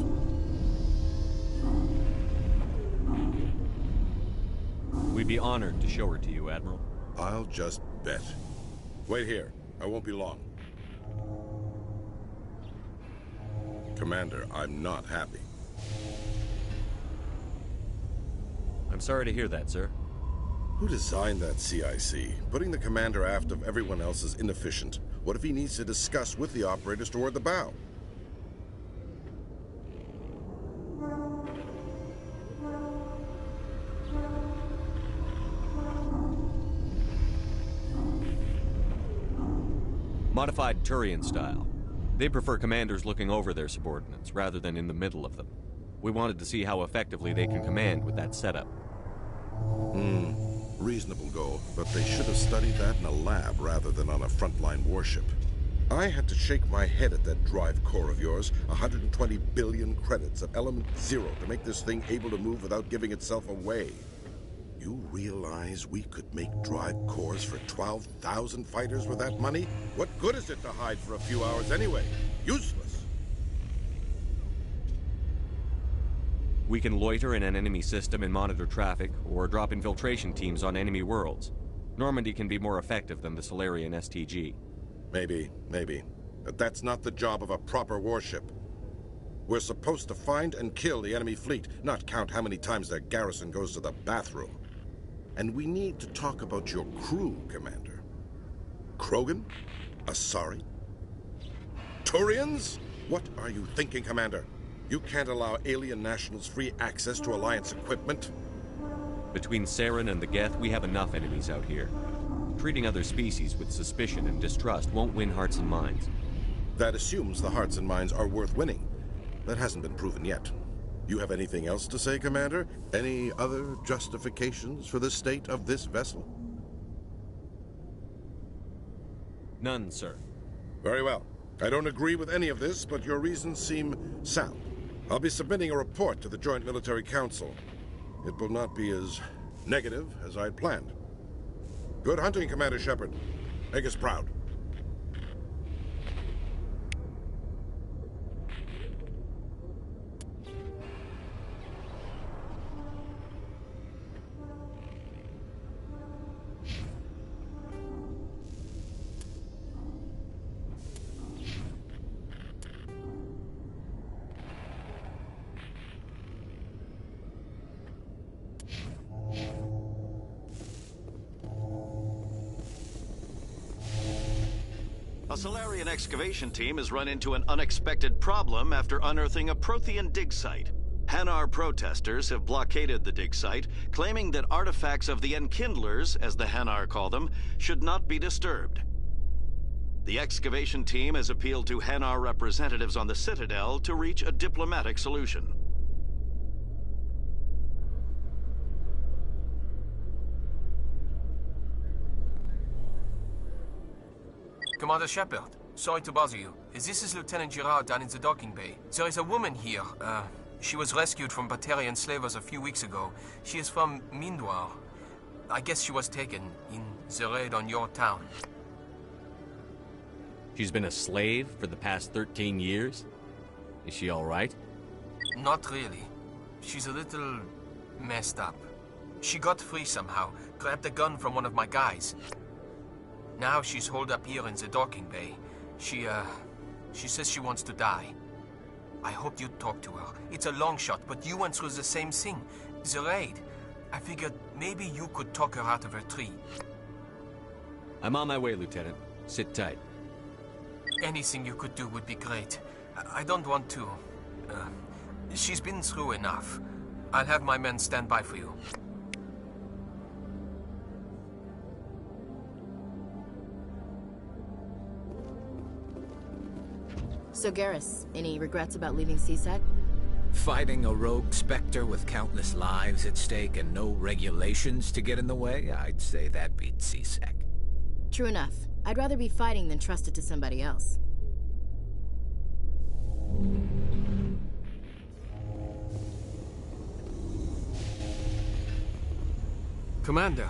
We'd be honored to show her to you, Admiral. I'll just bet. Wait here. I won't be long. Commander, I'm not happy. I'm sorry to hear that, sir. Who designed that CIC? Putting the commander aft of everyone else is inefficient. What if he needs to discuss with the operators toward the bow? Modified Turian style. They prefer commanders looking over their subordinates, rather than in the middle of them. We wanted to see how effectively they can command with that setup. Reasonable goal, but they should have studied that in a lab rather than on a frontline warship. I had to shake my head at that drive core of yours. 120 billion credits of element 0 to make this thing able to move without giving itself away. You realize we could make drive cores for 12,000 fighters with that money? What good is it to hide for a few hours anyway? Useless. We can loiter in an enemy system and monitor traffic, or drop infiltration teams on enemy worlds. Normandy can be more effective than the Solarian STG. Maybe. But that's not the job of a proper warship. We're supposed to find and kill the enemy fleet, not count how many times their garrison goes to the bathroom. And we need to talk about your crew, Commander. Krogan? Asari? Turians? What are you thinking, Commander? You can't allow alien nationals free access to Alliance equipment? Between Saren and the Geth, we have enough enemies out here. Treating other species with suspicion and distrust won't win hearts and minds. That assumes the hearts and minds are worth winning. That hasn't been proven yet. You have anything else to say, Commander? Any other justifications for the state of this vessel? None, sir. Very well. I don't agree with any of this, but your reasons seem sound. I'll be submitting a report to the Joint Military Council. It will not be as negative as I'd planned. Good hunting, Commander Shepard. Make us proud. A Solarian excavation team has run into an unexpected problem after unearthing a Prothean dig site. Hanar protesters have blockaded the dig site, claiming that artifacts of the Enkindlers, as the Hanar call them, should not be disturbed. The excavation team has appealed to Hanar representatives on the Citadel to reach a diplomatic solution. Commander Shepard, sorry to bother you. This is Lieutenant Girard down in the docking bay. There is a woman here. She was rescued from Batarian slavers a few weeks ago. She is from Mindwar. I guess she was taken in the raid on your town. She's been a slave for the past 13 years? Is she all right? Not really. She's a little messed up. She got free somehow, grabbed a gun from one of my guys. Now she's holed up here in the docking bay. She says she wants to die. I hoped you'd talk to her. It's a long shot, but you went through the same thing. The raid. I figured maybe you could talk her out of her tree. I'm on my way, Lieutenant. Sit tight. Anything you could do would be great. I don't want to... she's been through enough. I'll have my men stand by for you. So Garrus, any regrets about leaving CSEC? Fighting a rogue Spectre with countless lives at stake and no regulations to get in the way? I'd say that beats CSEC. True enough. I'd rather be fighting than trust it to somebody else. Commander,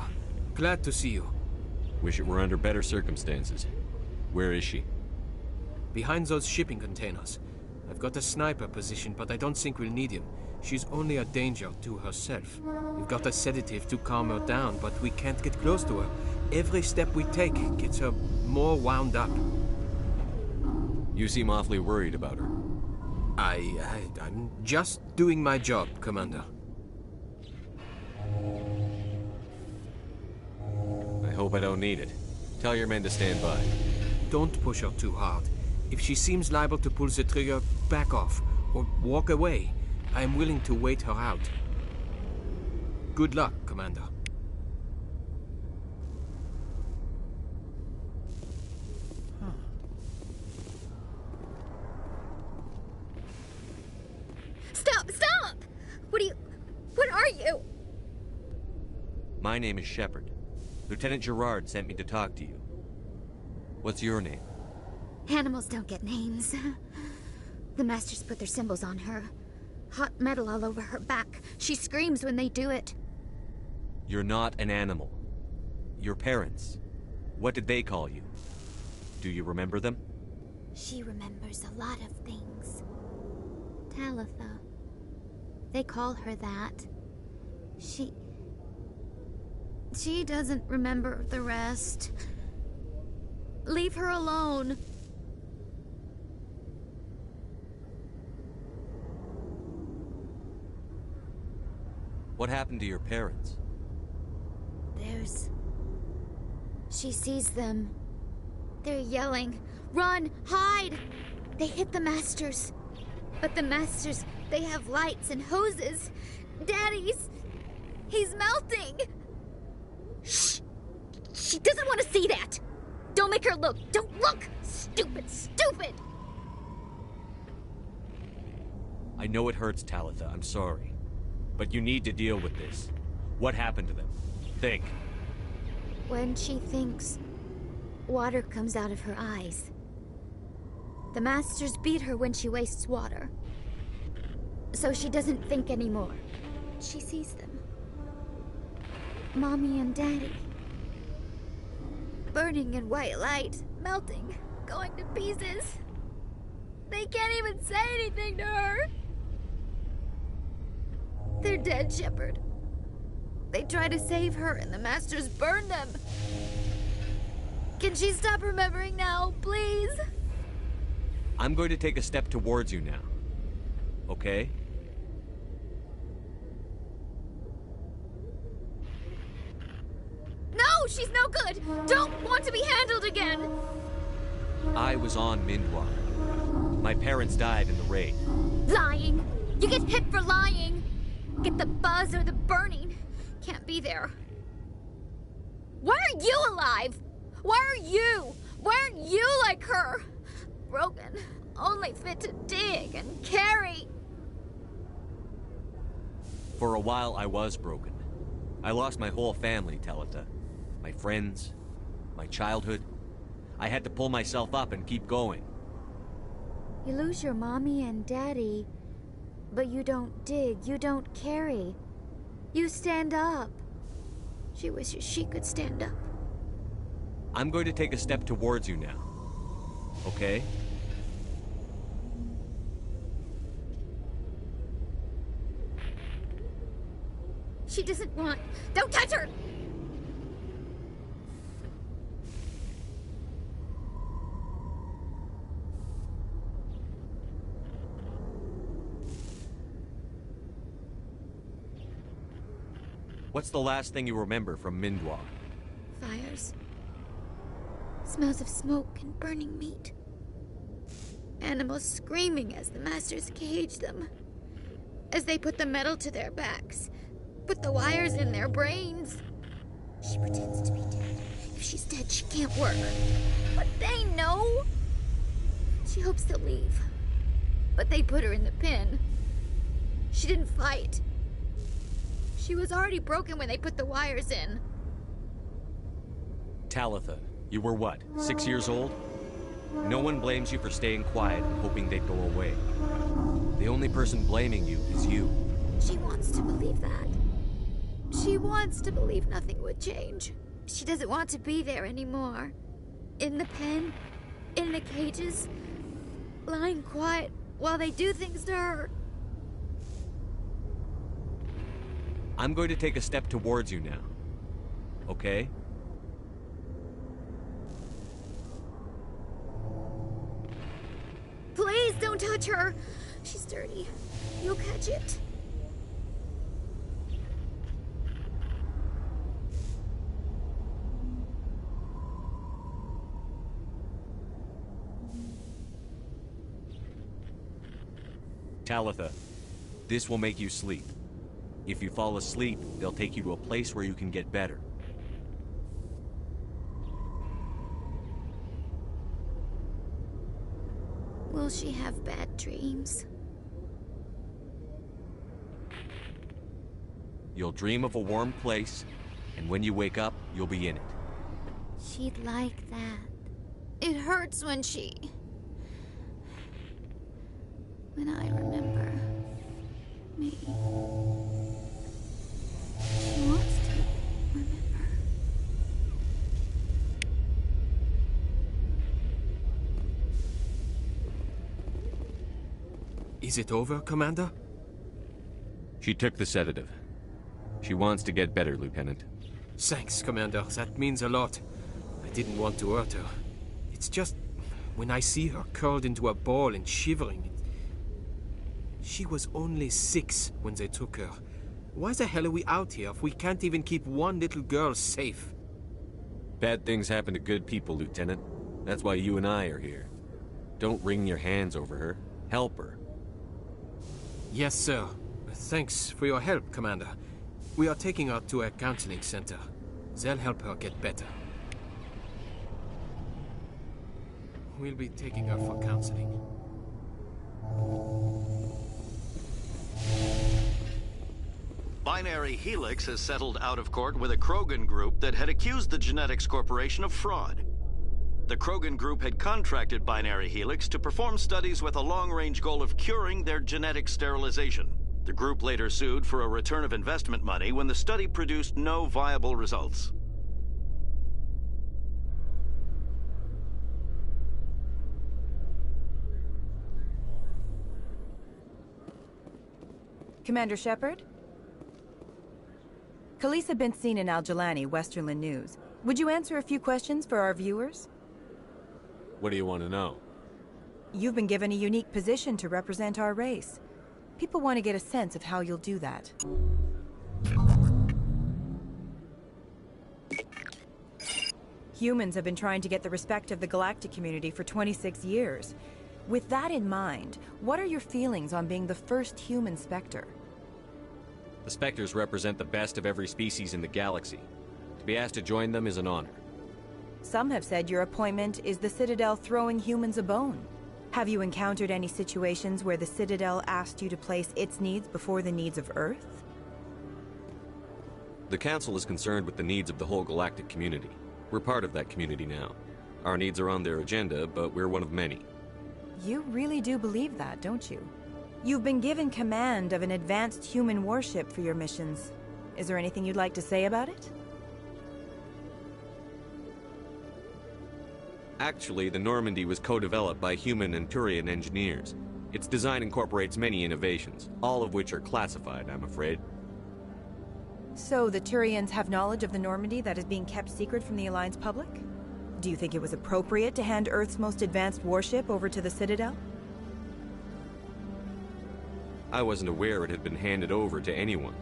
glad to see you. Wish it were under better circumstances. Where is she? Behind those shipping containers. I've got a sniper position, but I don't think we'll need him. She's only a danger to herself. We've got a sedative to calm her down, but we can't get close to her. Every step we take gets her more wound up. You seem awfully worried about her. I'm just doing my job, Commander. I hope I don't need it. Tell your men to stand by. Don't push her too hard. If she seems liable to pull the trigger, back off, or walk away. I am willing to wait her out. Good luck, Commander. Stop! Stop! What are you? My name is Shepard. Lieutenant Girard sent me to talk to you. What's your name? Animals don't get names. The Masters put their symbols on her. Hot metal all over her back. She screams when they do it. You're not an animal. Your parents. What did they call you? Do you remember them? She remembers a lot of things. Talitha. They call her that. She doesn't remember the rest. Leave her alone. What happened to your parents? She sees them. They're yelling, "Run! Hide!" They hit the Masters. But the Masters, they have lights and hoses. He's melting! Shh! She doesn't want to see that! Don't make her look! Don't look! Stupid! I know it hurts, Talitha. I'm sorry. But you need to deal with this. What happened to them? Think. When she thinks, water comes out of her eyes. The Masters beat her when she wastes water. So she doesn't think anymore. She sees them. Mommy and Daddy. Burning in white light, melting, going to pieces. They can't even say anything to her. They're dead, Shepard. They try to save her and the Masters burn them. Can she stop remembering now, please? I'm going to take a step towards you now. Okay? No, she's no good. Don't want to be handled again. I was on Mindwar. My parents died in the raid. Lying. You get hit for lying. Get the buzz or the burning. Can't be there. Why are you alive? Why are you? Why aren't you like her? Broken. Only fit to dig and carry. For a while, I was broken. I lost my whole family, Talitha. My friends, my childhood. I had to pull myself up and keep going. You lose your mommy and daddy, but you don't dig, you don't carry. You stand up. She wishes she could stand up. I'm going to take a step towards you now. Okay? She doesn't want... Don't touch her! What's the last thing you remember from Mindwar? Fires. Smells of smoke and burning meat. Animals screaming as the Masters cage them. As they put the metal to their backs. Put the wires in their brains. She pretends to be dead. If she's dead, she can't work. But they know. She hopes to leave. But they put her in the pen. She didn't fight. She was already broken when they put the wires in. Talitha, you were what, 6 years old? No one blames you for staying quiet and hoping they'd go away. The only person blaming you is you. She wants to believe that. She wants to believe nothing would change. She doesn't want to be there anymore. In the pen, in the cages, lying quiet while they do things to her. I'm going to take a step towards you now. Okay? Please don't touch her. She's dirty. You'll catch it. Talitha, this will make you sleep. If you fall asleep, they'll take you to a place where you can get better. Will she have bad dreams? You'll dream of a warm place, and when you wake up, you'll be in it. She'd like that. It hurts when she... When I remember me. She wants to remember. Is it over, Commander? She took the sedative. She wants to get better, Lieutenant. Thanks, Commander. That means a lot. I didn't want to hurt her. It's just... when I see her curled into a ball and shivering... She was only 6 when they took her. Why the hell are we out here if we can't even keep one little girl safe? Bad things happen to good people, Lieutenant. That's why you and I are here. Don't wring your hands over her. Help her. Yes, sir. Thanks for your help, Commander. We are taking her to a counseling center. They'll help her get better. We'll be taking her for counseling. Binary Helix has settled out of court with a Krogan group that had accused the Genetics Corporation of fraud. The Krogan group had contracted Binary Helix to perform studies with a long-range goal of curing their genetic sterilization. The group later sued for a return of investment money when the study produced no viable results. Commander Shepard? Khalisah bint Sinan Al-Jalani, Westerland News. Would you answer a few questions for our viewers? What do you want to know? You've been given a unique position to represent our race. People want to get a sense of how you'll do that. Humans have been trying to get the respect of the galactic community for 26 years. With that in mind, what are your feelings on being the first human Spectre? The Spectres represent the best of every species in the galaxy. To be asked to join them is an honor. Some have said your appointment is the Citadel throwing humans a bone. Have you encountered any situations where the Citadel asked you to place its needs before the needs of Earth? The Council is concerned with the needs of the whole galactic community. We're part of that community now. Our needs are on their agenda, but we're one of many. You really do believe that, don't you? You've been given command of an advanced human warship for your missions. Is there anything you'd like to say about it? Actually, the Normandy was co-developed by human and Turian engineers. Its design incorporates many innovations, all of which are classified, I'm afraid. So the Turians have knowledge of the Normandy that is being kept secret from the Alliance public? Do you think it was appropriate to hand Earth's most advanced warship over to the Citadel? I wasn't aware it had been handed over to anyone.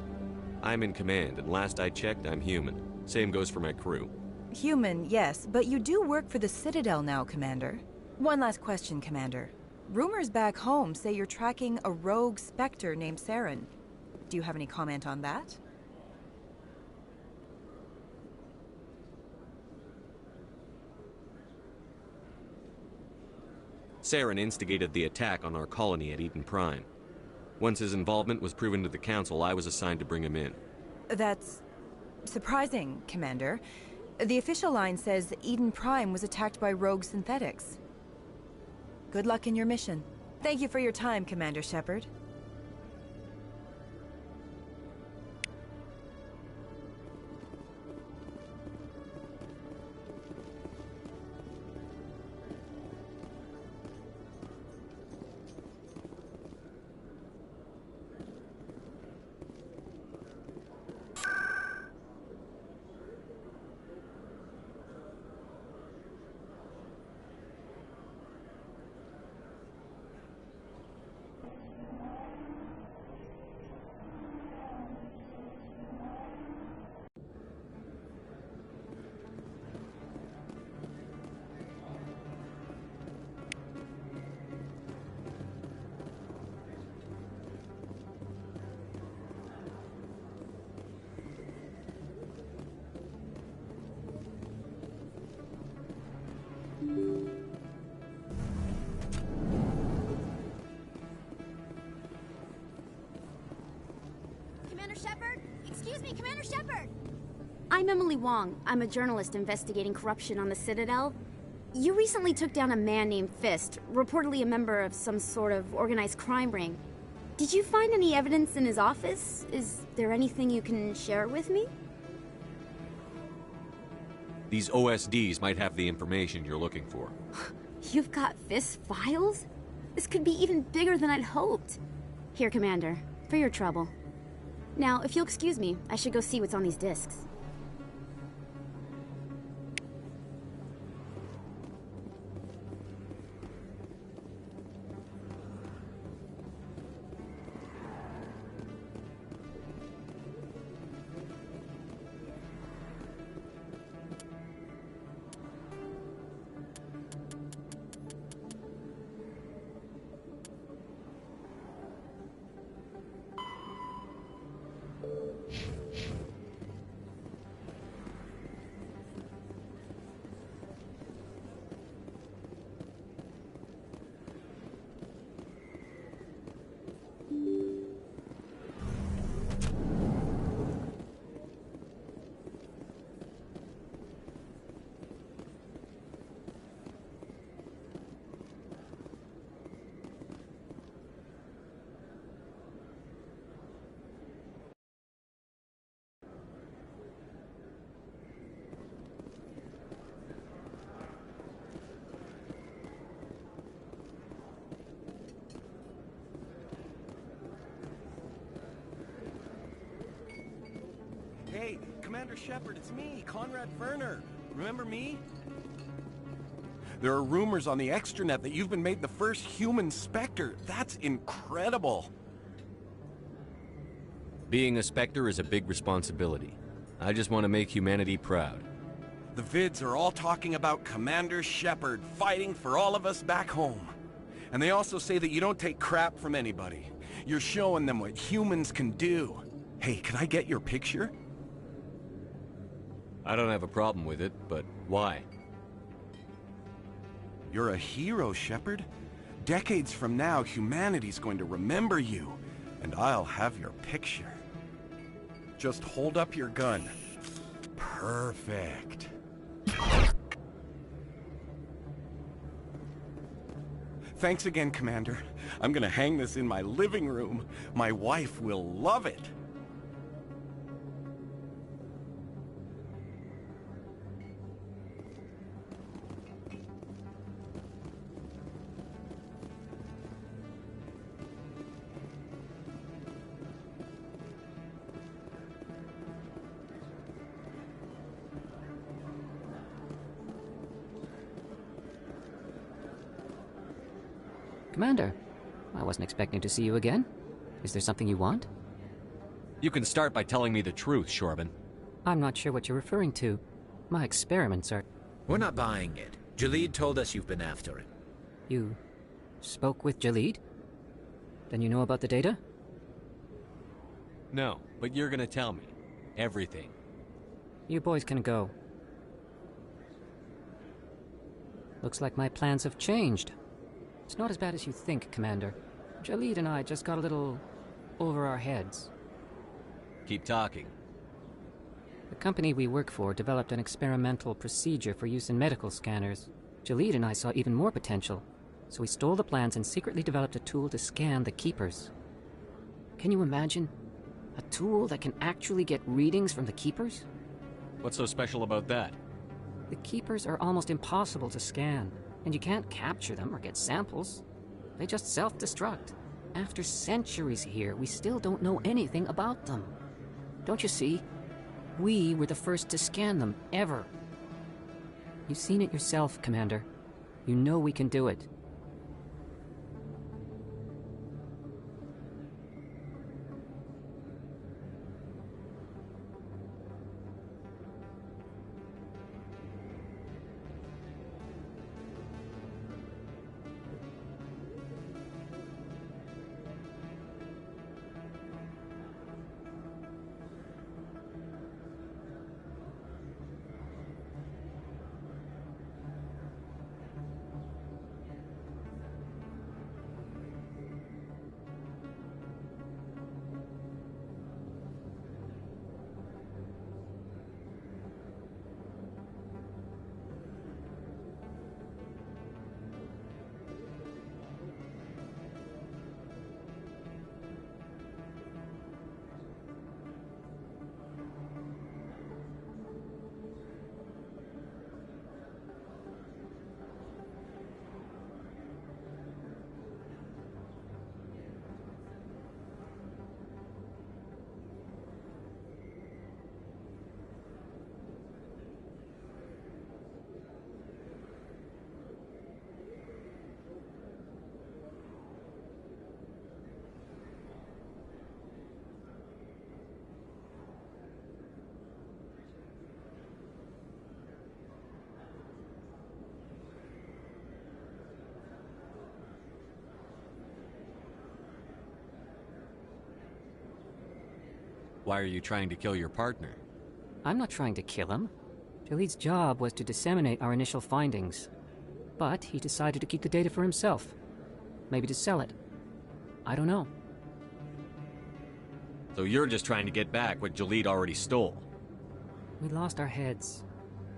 I'm in command, and last I checked, I'm human. Same goes for my crew. Human, yes, but you do work for the Citadel now, Commander. One last question, Commander. Rumors back home say you're tracking a rogue Spectre named Saren. Do you have any comment on that? Saren instigated the attack on our colony at Eden Prime. Once his involvement was proven to the Council, I was assigned to bring him in. That's surprising, Commander. The official line says Eden Prime was attacked by rogue synthetics. Good luck in your mission. Thank you for your time, Commander Shepard. Commander Shepard? Excuse me, Commander Shepard! I'm Emily Wong. I'm a journalist investigating corruption on the Citadel. You recently took down a man named Fist, reportedly a member of some sort of organized crime ring. Did you find any evidence in his office? Is there anything you can share with me? These OSDs might have the information you're looking for. You've got Fist's files? This could be even bigger than I'd hoped. Here, Commander, for your trouble. Now, if you'll excuse me, I should go see what's on these discs. Hey, Commander Shepard, it's me, Conrad Werner. Remember me? There are rumors on the extranet that you've been made the first human Spectre. That's incredible. Being a Spectre is a big responsibility. I just want to make humanity proud. The vids are all talking about Commander Shepard fighting for all of us back home. And they also say that you don't take crap from anybody. You're showing them what humans can do. Hey, can I get your picture? I don't have a problem with it, but why? You're a hero, Shepard. Decades from now, humanity's going to remember you, and I'll have your picture. Just hold up your gun. Perfect. Thanks again, Commander. I'm gonna hang this in my living room. My wife will love it. Commander, I wasn't expecting to see you again. Is there something you want? You can start by telling me the truth, Shorban. I'm not sure what you're referring to. My experiments are... We're not buying it. Jalid told us you've been after him. You spoke with Jalid? Then you know about the data? No, but you're gonna tell me. Everything. You boys can go. Looks like my plans have changed. It's not as bad as you think, Commander. Jalid and I just got a little over our heads. Keep talking. The company we work for developed an experimental procedure for use in medical scanners. Jalid and I saw even more potential, so we stole the plans and secretly developed a tool to scan the Keepers. Can you imagine? A tool that can actually get readings from the Keepers? What's so special about that? The Keepers are almost impossible to scan, and you can't capture them or get samples. They just self-destruct. After centuries here, we still don't know anything about them. Don't you see? We were the first to scan them, ever. You've seen it yourself, Commander. You know we can do it. Why are you trying to kill your partner? I'm not trying to kill him. Jaleed's job was to disseminate our initial findings. But he decided to keep the data for himself. Maybe to sell it. I don't know. So you're just trying to get back what Jaleed already stole? We lost our heads.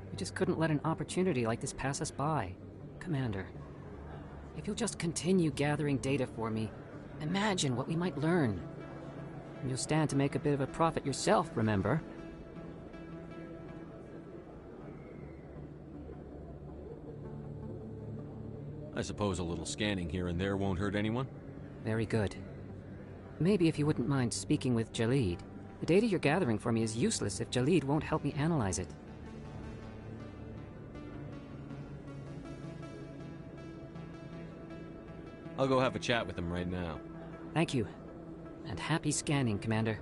We just couldn't let an opportunity like this pass us by. Commander, if you'll just continue gathering data for me, imagine what we might learn. And you'll stand to make a bit of a profit yourself, remember? I suppose a little scanning here and there won't hurt anyone? Very good. Maybe if you wouldn't mind speaking with Jaleed. The data you're gathering for me is useless if Jaleed won't help me analyze it. I'll go have a chat with him right now. Thank you. And happy scanning, Commander.